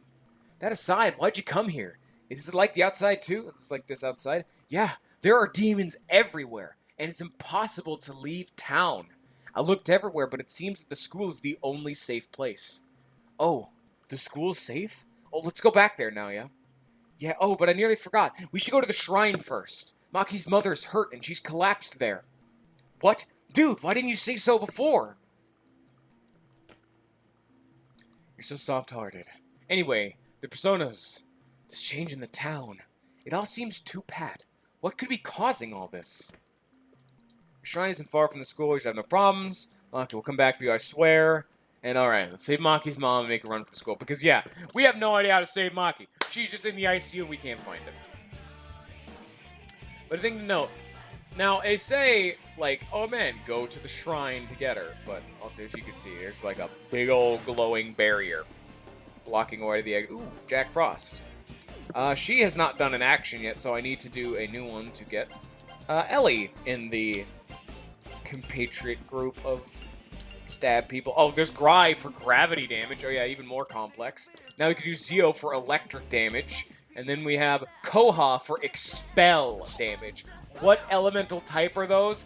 That aside, why'd you come here? Is it like the outside too? It's like this outside? Yeah, there are demons everywhere, and it's impossible to leave town. I looked everywhere, but it seems that the school is the only safe place. Oh, the school's safe? Oh, let's go back there now, yeah? Yeah, oh, but I nearly forgot. We should go to the shrine first. Maki's mother's hurt, and she's collapsed there. What? Dude, why didn't you say so before? You're so soft-hearted. Anyway, the Personas. This change in the town. It all seems too pat. What could be causing all this? The shrine isn't far from the school. You should have no problems. Maki will come back for you, I swear. And alright, let's save Maki's mom and make a run for the school. Because, yeah, we have no idea how to save Maki. She's just in the ICU and we can't find her. But a thing to note. Now, they say, like, oh man, go to the shrine to get her. But also, as you can see, there's like a big old glowing barrier blocking away the egg. Ooh, Jack Frost. She has not done an action yet, so I need to do a new one to get Ellie in the compatriot group of stab people. Oh, there's Gry for gravity damage. Oh yeah, even more complex. Now we can do Zeo for electric damage. And then we have Koha for expel damage. What elemental type are those?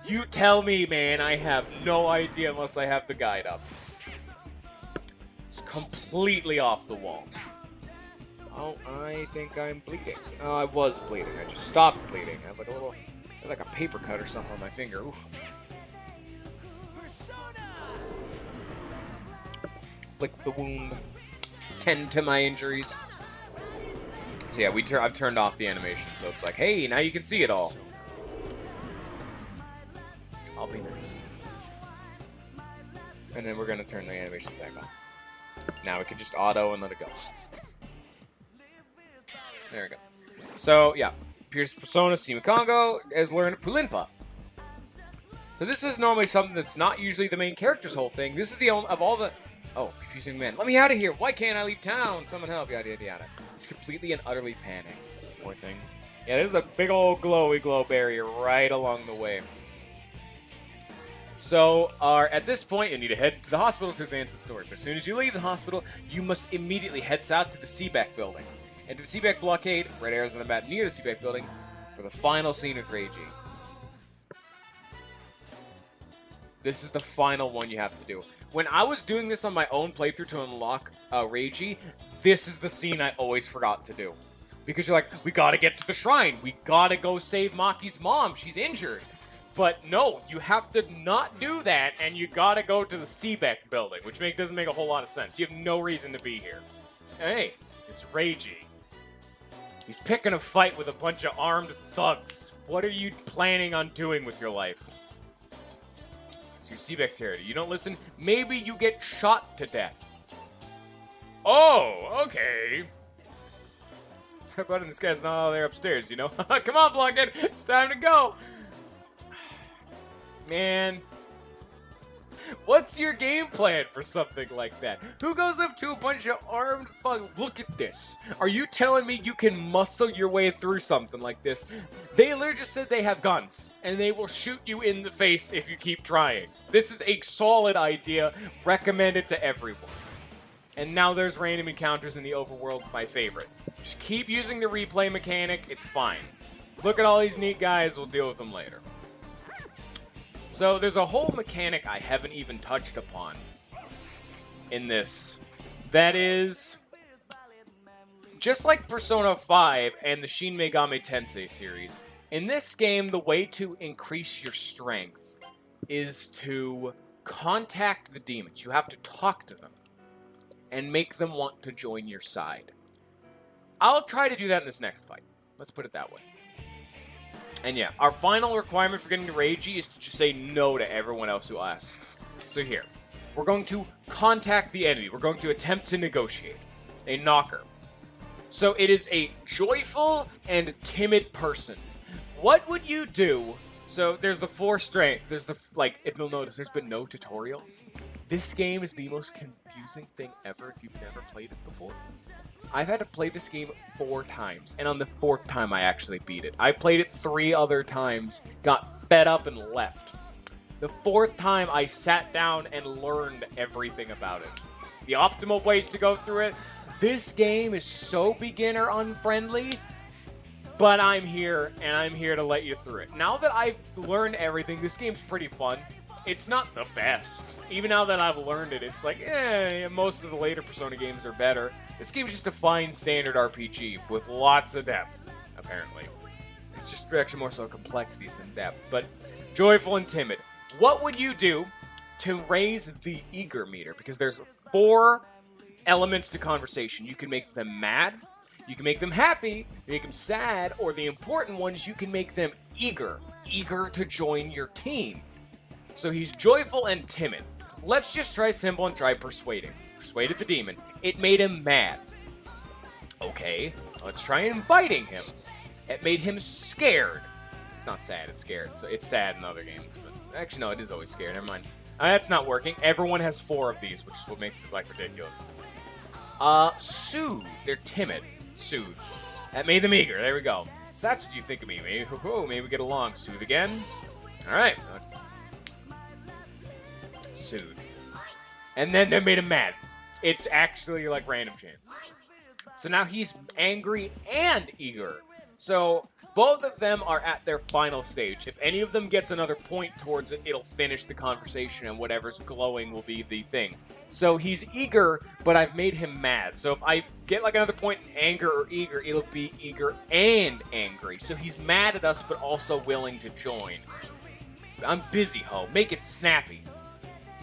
You tell me, man. I have no idea unless I have the guide up. It's completely off the wall. Oh, I think I'm bleeding. Oh, I was bleeding. I just stopped bleeding. I have like a paper cut or something on my finger. Oof. Lick the wound. Tend to my injuries. So yeah, I've turned off the animation, so it's like, hey, now you can see it all. I'll be nice. And then we're gonna turn the animation back on. Now we can just auto and let it go. There we go. So yeah, Pierce Persona Simikongo has learned Pulinpa. So this is normally something that's not usually the main character's whole thing. This is the only of all the. Oh, confusing man. Let me out of here. Why can't I leave town? Someone help. Yada, yada, yada. He's completely and utterly panicked. Poor thing. Yeah, there's a big old glowy glow barrier right along the way. So, at this point, you need to head to the hospital to advance the story. But as soon as you leave the hospital, you must immediately head south to the Seebeck building. And to the Seebeck blockade, red arrows on the map near the Seebeck building, for the final scene with Reiji. This is the final one you have to do. When I was doing this on my own playthrough to unlock Reiji, this is the scene I always forgot to do. Because you're like, we gotta get to the shrine. We gotta go save Maki's mom. She's injured. But no, you have to not do that, and you gotta go to the Seebeck building, which doesn't make a whole lot of sense. You have no reason to be here. Hey, it's Reiji. He's picking a fight with a bunch of armed thugs. What are you planning on doing with your life? So you Seebeck territory. You don't listen, maybe you get shot to death. Oh, okay. But this guy's not all there upstairs, you know? Come on, Blockhead, it's time to go. Man. What's your game plan for something like that? Who goes up to a bunch of armed thugs? Look at this. Are you telling me you can muscle your way through something like this? They literally just said they have guns, and they will shoot you in the face if you keep trying. This is a solid idea, recommended to everyone. And now there's random encounters in the overworld, my favorite. Just keep using the replay mechanic, it's fine. Look at all these neat guys, we'll deal with them later. So there's a whole mechanic I haven't even touched upon in this. That is, just like Persona 5 and the Shin Megami Tensei series, in this game the way to increase your strength is to contact the demons. You have to talk to them and make them want to join your side. I'll try to do that in this next fight. Let's put it that way. And yeah, our final requirement for getting to Reiji is to just say no to everyone else who asks. So here, we're going to contact the enemy. We're going to attempt to negotiate. A knocker. So it is a joyful and timid person. What would you do? So there's the 4 strength. There's the, like, if you'll notice, there's been no tutorials. This game is the most confusing thing ever if you've never played it before. I've had to play this game 4 times, and on the 4th time I actually beat it. I played it 3 other times, got fed up, and left. The 4th time I sat down and learned everything about it. The optimal ways to go through it. This game is so beginner unfriendly, but I'm here, and I'm here to let you through it. Now that I've learned everything, this game's pretty fun. It's not the best. Even now that I've learned it, it's like, most of the later Persona games are better. This game's just a fine standard RPG with lots of depth, apparently. It's just actually more so complexities than depth, but joyful and timid. What would you do to raise the eager meter? Because there's 4 elements to conversation. You can make them mad, you can make them happy, you make them sad, or the important ones, you can make them eager to join your team. So he's joyful and timid. Let's just try simple and try persuading. Persuaded the demon. It made him mad. Okay, let's try inviting him. It made him scared. It's not sad, it's scared. So it's sad in other games, but actually no, it is always scared. Never mind. That's not working. Everyone has 4 of these, which is what makes it like ridiculous. Soothe. They're timid. Soothe. That made them eager. There we go. So that's what you think of me. Maybe we get along. Soothe again. All right. Soothe. And then they made him mad. It's actually like random chance. So now he's angry and eager. So both of them are at their final stage. If any of them gets another point towards it, it'll finish the conversation and whatever's glowing will be the thing. So he's eager, but I've made him mad. So if I get like another point in anger or eager, it'll be eager and angry. So he's mad at us, but also willing to join. I'm busy, ho. Make it snappy.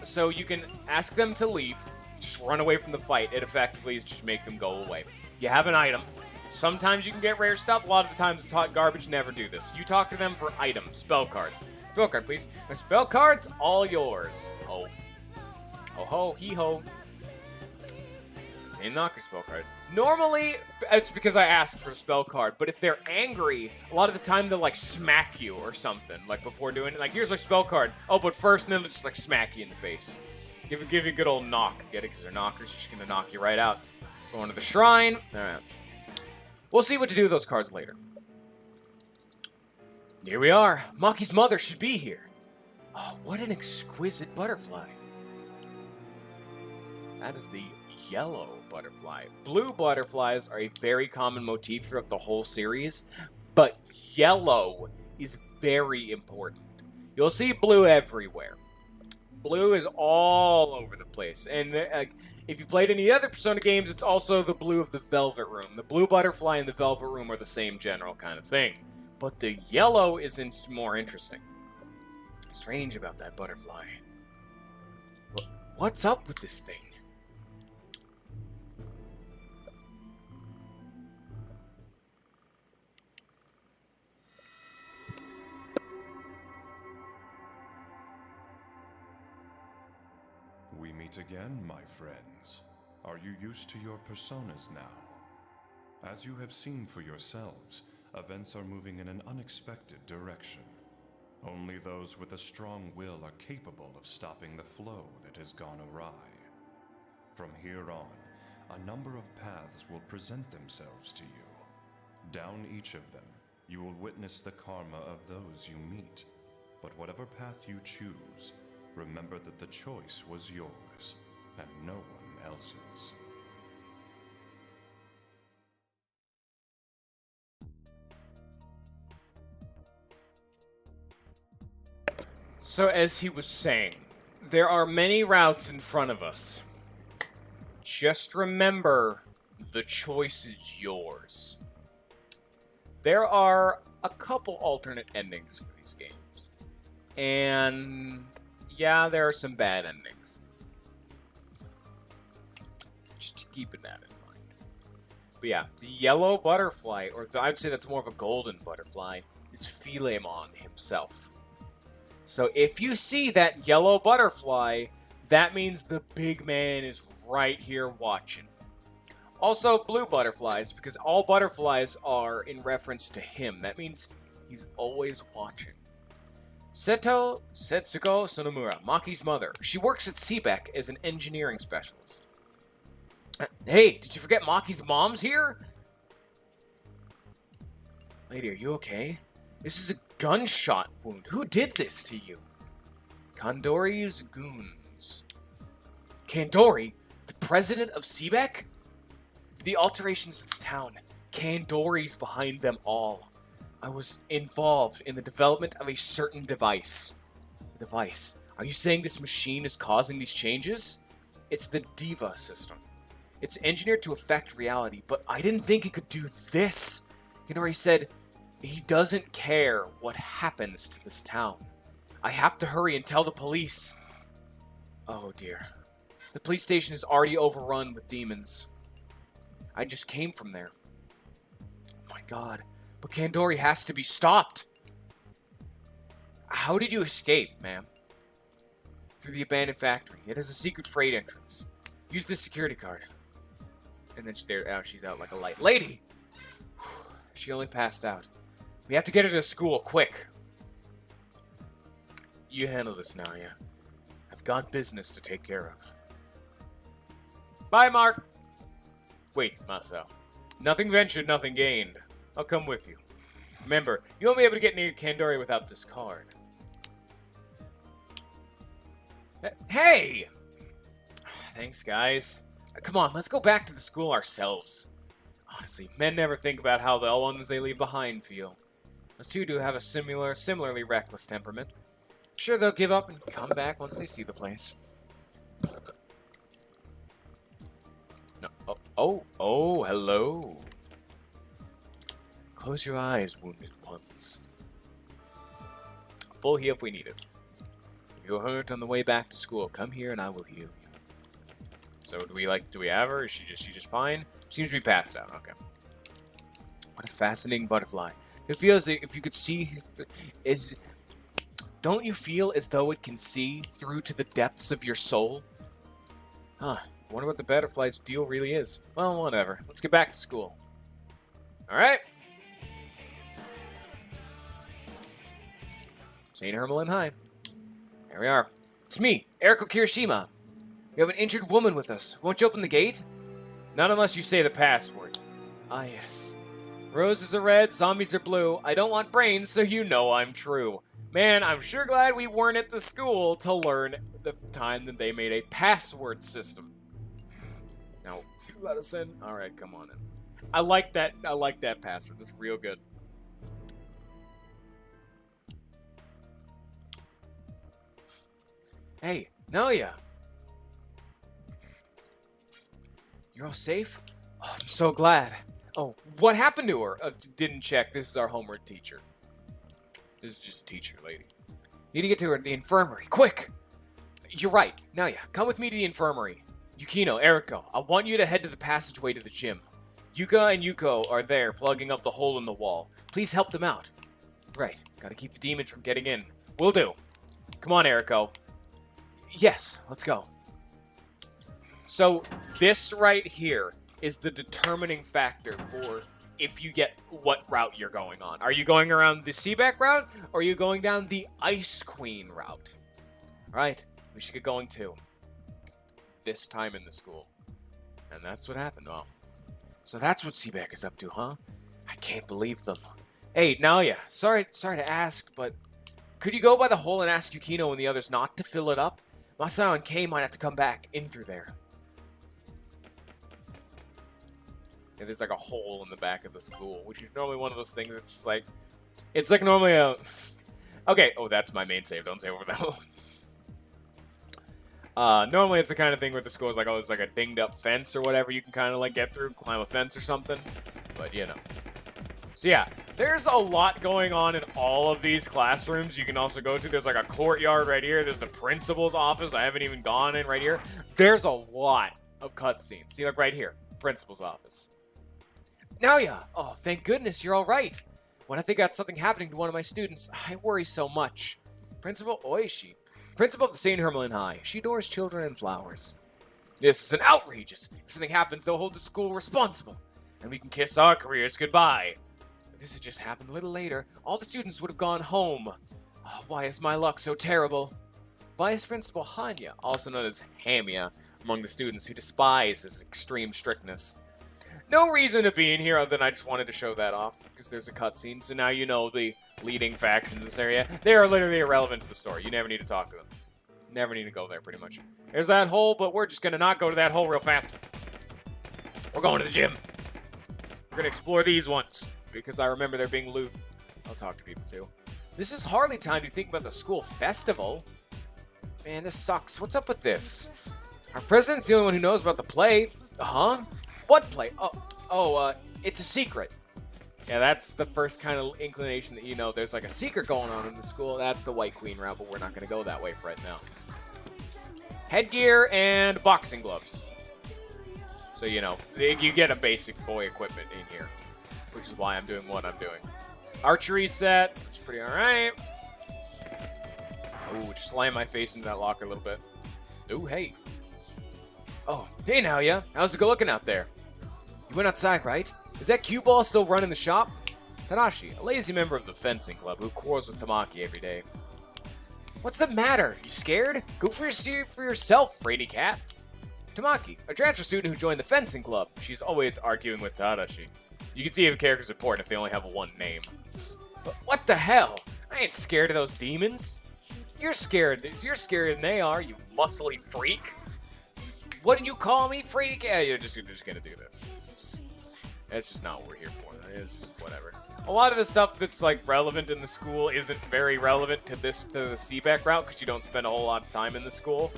So you can ask them to leave. Just run away from the fight. It effectively is just make them go away. You have an item. Sometimes you can get rare stuff. A lot of the times it's hot garbage. Never do this. You talk to them for items. Spell cards. Spell card, please. My spell cards, all yours. Ho. Ho ho, hee ho. Didn't knock your spell card. Normally, it's because I asked for a spell card, but if they're angry, a lot of the time they'll like smack you or something, like before doing it. Like, here's my spell card. Oh, but first, and then they'll just like smack you in the face. Give you a good old knock. Get it? Because they're knockers. Just gonna knock you right out. Going to the shrine. Alright. We'll see what to do with those cards later. Here we are. Maki's mother should be here. Oh, what an exquisite butterfly. That is the yellow butterfly. Blue butterflies are a very common motif throughout the whole series, but yellow is very important. You'll see blue everywhere. Blue is all over the place, and if you played any other Persona games, it's also the blue of the Velvet Room. The blue butterfly and the Velvet Room are the same general kind of thing, but the yellow is more interesting. Strange about that butterfly. What's up with this thing? We meet again, my friends. Are you used to your personas now? As you have seen for yourselves, events are moving in an unexpected direction. Only those with a strong will are capable of stopping the flow that has gone awry. From here on, a number of paths will present themselves to you. Down each of them, you will witness the karma of those you meet. But whatever path you choose, remember that the choice was yours, and no one else's. So as he was saying, there are many routes in front of us. Just remember, the choice is yours. There are a couple alternate endings for these games. And yeah, there are some bad endings. Just keeping that in mind. But yeah, the yellow butterfly, or I'd say that's more of a golden butterfly, is Philemon himself. So if you see that yellow butterfly, that means the big man is right here watching. Also, blue butterflies, because all butterflies are in reference to him. That means he's always watching. Setsuko Sonomura, Maki's mother. She works at Seebeck as an engineering specialist. Hey, did you forget Maki's mom's here? Lady, are you okay? This is a gunshot wound. Who did this to you? Kandori's goons. Kandori? The president of Seebeck? The alterations in this town. Kandori's behind them all. I was involved in the development of a certain device. A device? Are you saying this machine is causing these changes? It's the Diva system. It's engineered to affect reality, but I didn't think it could do this. Kandori said he doesn't care what happens to this town. I have to hurry and tell the police. Oh dear. The police station is already overrun with demons. I just came from there. Oh my god. But Kandori has to be stopped. How did you escape, ma'am? Through the abandoned factory. It has a secret freight entrance. Use the security card. And then she's out like a light. Lady! She only passed out. We have to get her to school, quick. You handle this now, yeah. I've got business to take care of. Bye, Mark! Wait, Masao. Nothing ventured, nothing gained. I'll come with you. Remember, you won't be able to get near Kandori without this card. Hey! Thanks, guys. Come on, let's go back to the school ourselves. Honestly, men never think about how the ones they leave behind feel. Those two do have a similarly reckless temperament. Sure, they'll give up and come back once they see the place. No. Oh, hello. Close your eyes, wounded ones. Full heal if we need it. If you're hurt on the way back to school, come here and I will heal you. So do we have her? Is she just fine? Seems to be passed out. Okay. What a fascinating butterfly. It feels like if you could see, don't you feel as though it can see through to the depths of your soul? Huh. Wonder what the butterfly's deal really is. Well, whatever. Let's get back to school. All right. St. Hermelin High. There we are. It's me, Eriko Kirishima. We have an injured woman with us. Won't you open the gate? Not unless you say the password. Ah, yes. Roses are red, zombies are blue. I don't want brains, so you know I'm true. Man, I'm sure glad we weren't at the school to learn the time that they made a password system. Now, you let us in? Alright, come on in. I like that password. That's real good. Hey, Naoya. You're all safe? Oh, I'm so glad. Oh, what happened to her? Didn't check. This is our homework teacher. This is just a teacher, lady. Need to get to her at the infirmary. Quick! You're right. Naoya, come with me to the infirmary. Yukino, Eriko, I want you to head to the passageway to the gym. Yuka and Yuko are there, plugging up the hole in the wall. Please help them out. Right. Gotta keep the demons from getting in. Will do. Come on, Eriko. Yes, let's go. So, this right here is the determining factor for if you get what route you're going on. Are you going around the Seebeck route, or are you going down the Ice Queen route? Right, we should get going too. This time in the school. And that's what happened, well. So that's what Seebeck is up to, huh? I can't believe them. Hey, Naoya, sorry to ask, but could you go by the hole and ask Yukino and the others not to fill it up? Masao and Kei might have to come back in through there. Yeah, there's like a hole in the back of the school, which is normally one of those things that's just like... It's like normally a... Okay, oh, that's my main save. Don't save over that one. Normally it's the kind of thing where the school is like, oh, there's like a dinged up fence or whatever you can kind of like get through, climb a fence or something. But, you know. So yeah, there's a lot going on in all of these classrooms you can also go to. There's like a courtyard right here. There's the principal's office. I haven't even gone in right here. There's a lot of cutscenes. See, like right here, principal's office. Naoya! Oh, thank goodness you're all right. When I think got something happening to one of my students, I worry so much. Principal Oishi. Principal of the St. Hermelin High. She adores children and flowers. This is an outrageous. If something happens, they'll hold the school responsible. And we can kiss our careers goodbye. If this had just happened a little later, all the students would have gone home. Oh, why is my luck so terrible? Vice Principal Hanya, also known as Hamia, among the students who despise his extreme strictness. No reason to be in here other than I just wanted to show that off, because there's a cutscene, so now you know the leading faction in this area. They are literally irrelevant to the story. You never need to talk to them. Never need to go there, pretty much. There's that hole, but we're just gonna not go to that hole real fast. We're going to the gym. We're gonna explore these ones, because I remember there being loot. I'll talk to people, too. This is hardly time to think about the school festival. Man, this sucks. What's up with this? Our president's the only one who knows about the play. Huh? What play? It's a secret. Yeah, that's the first kind of inclination that you know there's like a secret going on in the school. That's the White Queen route, but we're not going to go that way for right now. Headgear and boxing gloves. So, you know, you get a basic boy equipment in here, which is why I'm doing what I'm doing. Archery set, which is pretty alright. Ooh, just slam my face into that locker a little bit. Ooh, hey. Oh, hey now, yeah. How's it looking out there? You went outside, right? Is that cue ball still running the shop? Tanashi, a lazy member of the fencing club who quarrels with Tamaki every day. What's the matter? You scared? Go for yourself, fraidy cat. Tamaki, a transfer student who joined the fencing club. She's always arguing with Tadashi. You can see if a character's important if they only have one name. But what the hell? I ain't scared of those demons. You're scared. You're scarier than they are, you muscly freak. What did you call me, freak? Yeah, you're just gonna do this. It's just not what we're here for. It's just whatever. A lot of the stuff that's like relevant in the school isn't very relevant to the Seebeck route because you don't spend a whole lot of time in the school.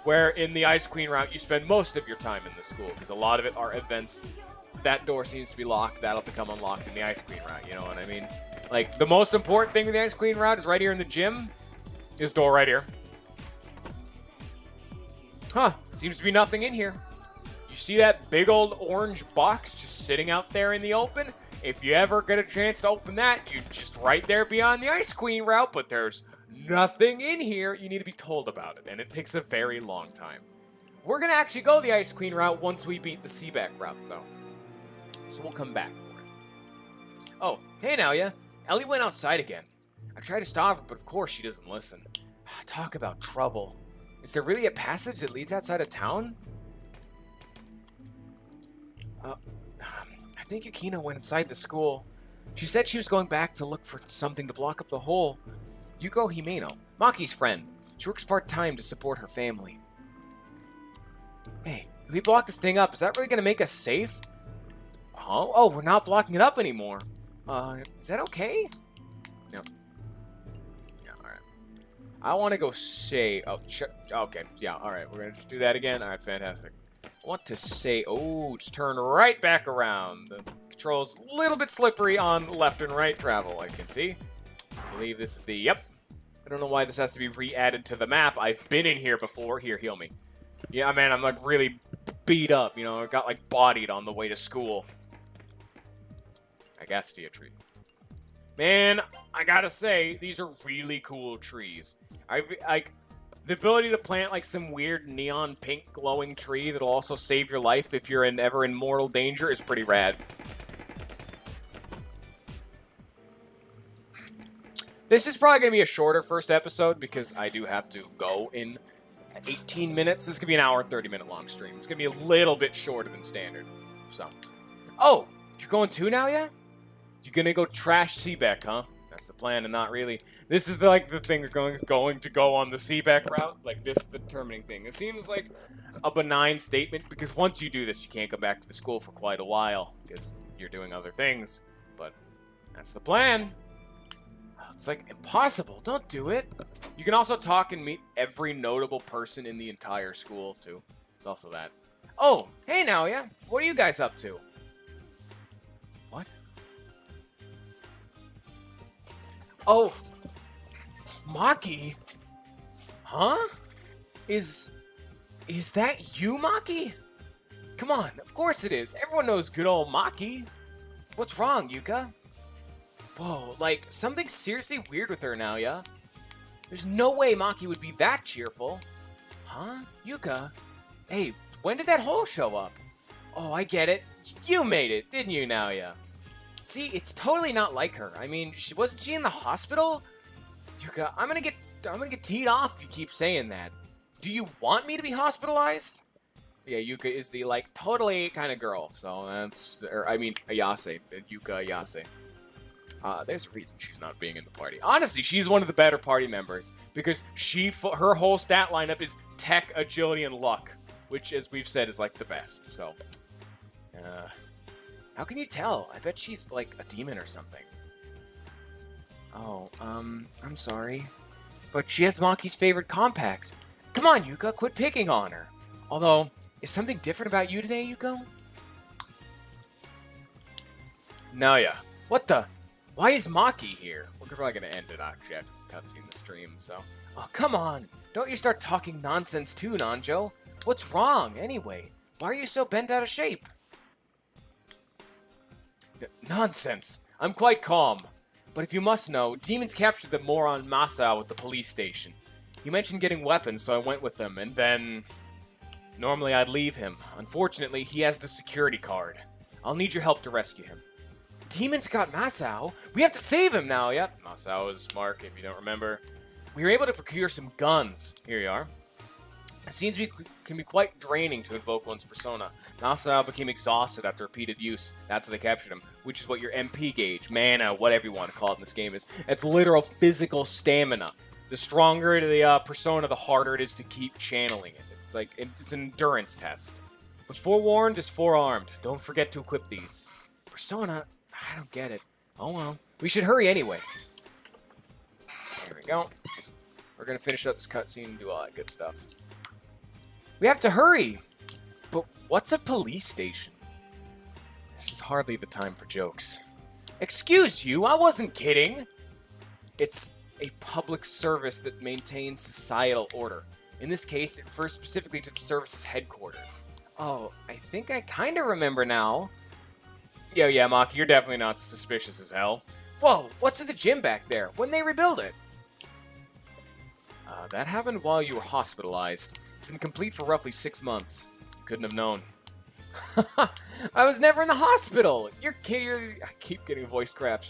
Where in the Ice Queen route, you spend most of your time in the school because a lot of it are events. That door seems to be locked. That'll become unlocked in the Ice Queen route. You know what I mean? Like, the most important thing with the Ice Queen route is right here in the gym. This door right here. Huh. Seems to be nothing in here. You see that big old orange box just sitting out there in the open? If you ever get a chance to open that, you're just right there beyond the Ice Queen route, but there's nothing in here. You need to be told about it, and it takes a very long time. We're going to actually go the Ice Queen route once we beat the Seebeck route, though. So we'll come back for it. Oh, hey now, yeah. Ellie went outside again. I tried to stop her, but of course she doesn't listen. Talk about trouble. Is there really a passage that leads outside of town? I think Yukino went inside the school. She said she was going back to look for something to block up the hole. Yuko Himeno, Maki's friend. She works part-time to support her family. Hey, if we block this thing up, is that really going to make us safe? Huh? Oh, we're not blocking it up anymore. Is that okay? No. Yeah, alright. I want to go say... Oh, okay. Yeah, alright. We're going to just do that again. Alright, fantastic. I want to say... Oh, just turn right back around. The control's a little bit slippery on left and right travel, I can see. I believe this is the... Yep. I don't know why this has to be re-added to the map. I've been in here before. Here, heal me. Yeah, man, I'm, like, really beat up. You know, I got, like, bodied on the way to school. I guess to a tree. Man, I gotta say, these are really cool trees. Like, the ability to plant, like, some weird neon pink glowing tree that'll also save your life if you're ever in mortal danger is pretty rad. This is probably going to be a shorter first episode because I do have to go in 18 minutes. This is going to be an hour and 30-minute long stream. It's going to be a little bit shorter than standard. So, oh, you're going too now, yeah? You're going to go trash Seebeck, huh? That's the plan, and not really. This is like the thing going to go on the Seebeck route. Like, this is the determining thing. It seems like a benign statement because once you do this, you can't go back to the school for quite a while because you're doing other things. But that's the plan. It's like impossible. Don't do it. You can also talk and meet every notable person in the entire school, too. It's also that. Oh, hey now, yeah? What are you guys up to? What? Oh, Maki? Huh? Is that you, Maki? Come on, of course it is. Everyone knows good old Maki. What's wrong, Yuka? Whoa, like, something seriously weird with her now, yeah? There's no way Maki would be that cheerful. Huh? Yuka? Hey, when did that hole show up? Oh, I get it. You made it, didn't you, now, yeah? See, it's totally not like her. I mean, wasn't she in the hospital? Yuka, I'm gonna get teed off if you keep saying that. Do you want me to be hospitalized? Yeah, Yuka is the, like, totally kind of girl. So, that's... I mean, Ayase. Yuka Ayase. There's a reason she's not being in the party. Honestly, she's one of the better party members because her whole stat lineup is tech, agility, and luck, which, as we've said, is like the best. So, how can you tell? I bet she's like a demon or something. Oh, I'm sorry, but she has Maki's favorite compact. Come on, Yuka, quit picking on her. Although, is something different about you today, Yuko? Naoya, what the? Why is Maki here? We're probably going to end it, actually, after this cutscene the stream, so... Oh, come on! Don't you start talking nonsense too, Nanjo! What's wrong, anyway? Why are you so bent out of shape? Nonsense! I'm quite calm. But if you must know, demons captured the moron Masao at the police station. He mentioned getting weapons, so I went with him, and then... Normally I'd leave him. Unfortunately, he has the security card. I'll need your help to rescue him. Demons got Masao. We have to save him now, yep. Masao is Mark, if you don't remember. We were able to procure some guns. Here you are. It seems can be quite draining to invoke one's persona. Masao became exhausted after repeated use. That's how they captured him, which is what your MP gauge, mana, whatever you want to call it in this game is. It's literal physical stamina. The stronger the persona, the harder it is to keep channeling it. It's like, it's an endurance test. But forewarned is forearmed. Don't forget to equip these. Persona? I don't get it. Oh well. We should hurry anyway. There we go. We're gonna finish up this cutscene and do all that good stuff. We have to hurry! But what's a police station? This is hardly the time for jokes. Excuse you, I wasn't kidding! It's a public service that maintains societal order. In this case, it refers specifically to the service's headquarters. Oh, I think I kinda remember now. Yeah, Maki, you're definitely not suspicious as hell. Whoa, what's at the gym back there? When they rebuild it? That happened while you were hospitalized. It's been complete for roughly 6 months. Couldn't have known. I was never in the hospital! You're kidding. I keep getting voice cracks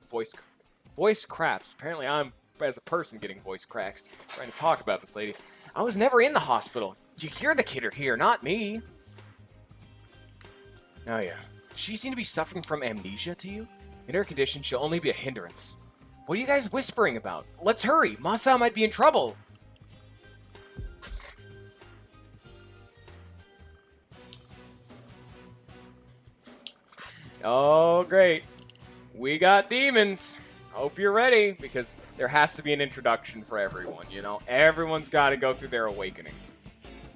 voice cracks. Apparently I'm, as a person, getting voice cracks trying to talk about this lady. I was never in the hospital. You're the kidder here, not me. Oh yeah. Does she seem to be suffering from amnesia to you? In her condition, she'll only be a hindrance. What are you guys whispering about? Let's hurry! Masa might be in trouble! Oh, great. We got demons. Hope you're ready, because there has to be an introduction for everyone, you know? Everyone's got to go through their awakening.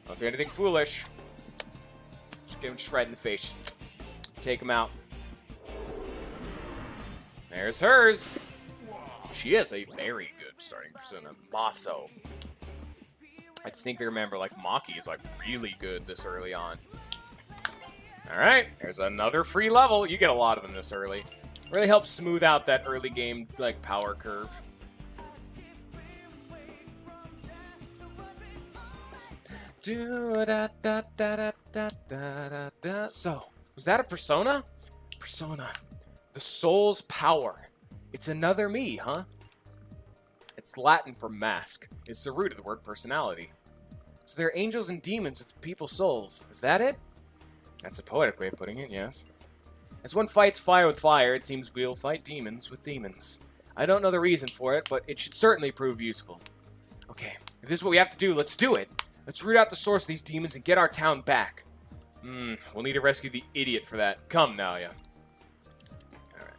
Don't do anything foolish. Just give him a shred in the face. Take him out. There's hers. She is a very good starting persona. Maso. I distinctly remember, like, Maki is, like, really good this early on. Alright, there's another free level. You get a lot of them this early. Really helps smooth out that early game, like, power curve. So, was that a persona? Persona. The soul's power. It's another me, huh? It's Latin for mask. It's the root of the word personality. So they're angels and demons with people's souls. Is that it? That's a poetic way of putting it, yes. As one fights fire with fire, it seems we'll fight demons with demons. I don't know the reason for it, but it should certainly prove useful. Okay, if this is what we have to do, let's do it. Let's root out the source of these demons and get our town back. We'll need to rescue the idiot for that. Come now, yeah. Alright.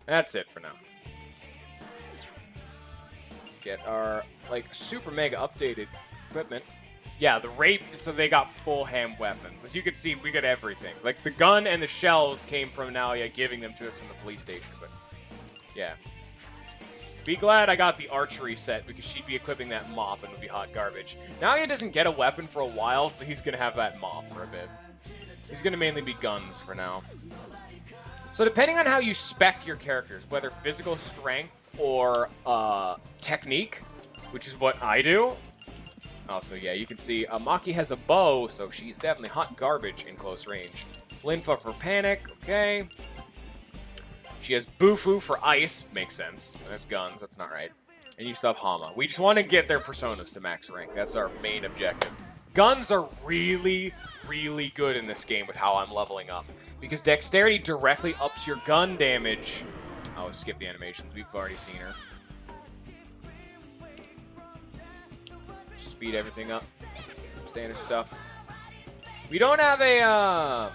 That's it for now. Get our, like, super mega updated equipment. Yeah, the rape, so they got full hand weapons. As you can see, we got everything. Like, the gun and the shells came from Naoya giving them to us from the police station, but yeah. Be glad I got the archery set, because she'd be equipping that mop and it would be hot garbage. Naoya doesn't get a weapon for a while, so he's gonna have that mop for a bit. He's gonna mainly be guns for now. So depending on how you spec your characters, whether physical strength or technique, which is what I do. Also, yeah, you can see Maki has a bow, so she's definitely hot garbage in close range. Linfa for panic, okay. She has Bufu for ice, makes sense. That's guns, that's not right. And you still have Hama. We just want to get their personas to max rank. That's our main objective. Guns are really, really good in this game with how I'm leveling up. Because dexterity directly ups your gun damage. Oh, skip the animations. We've already seen her. Speed everything up. Standard stuff. We don't have a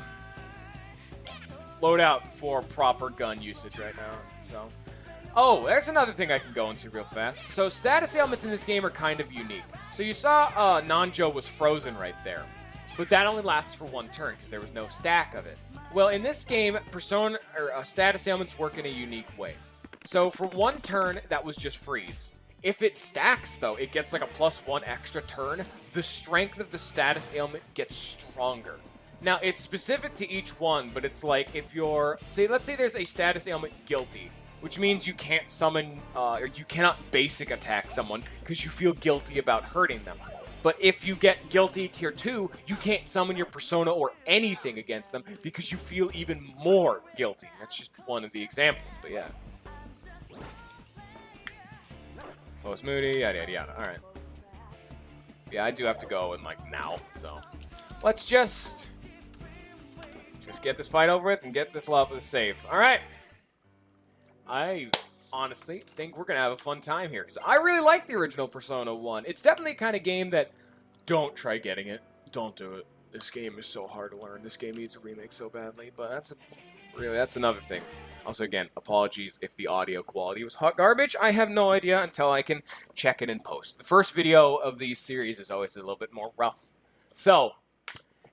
loadout for proper gun usage right now, so. Oh, there's another thing I can go into real fast. So status ailments in this game are kind of unique. So you saw Nanjo was frozen right there. But that only lasts for one turn because there was no stack of it. Well, in this game, status ailments work in a unique way. So for one turn, that was just freeze. If it stacks, though, it gets like a +1 extra turn. The strength of the status ailment gets stronger. Now, it's specific to each one, but it's like if you're... let's say there's a status ailment guilty, which means you can't summon, or you cannot basic attack someone because you feel guilty about hurting them. But if you get guilty tier 2, you can't summon your persona or anything against them because you feel even more guilty. That's just one of the examples, but yeah. Close Moody, yada yada yada. Alright. Yeah, I do have to go and like now, so. Let's just get this fight over with and get this level save. Alright. I honestly think we're going to have a fun time here. Because I really like the original Persona 1. It's definitely the kind of game that, don't try getting it. Don't do it. This game is so hard to learn. This game needs a remake so badly. But that's another thing. Also, again, apologies if the audio quality was hot garbage. I have no idea until I can check it in post. The first video of these series is always a little bit more rough. So,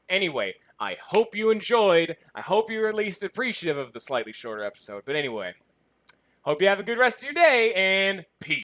anyway, I hope you enjoyed. I hope you were at least appreciative of the slightly shorter episode. But anyway, hope you have a good rest of your day, and peace.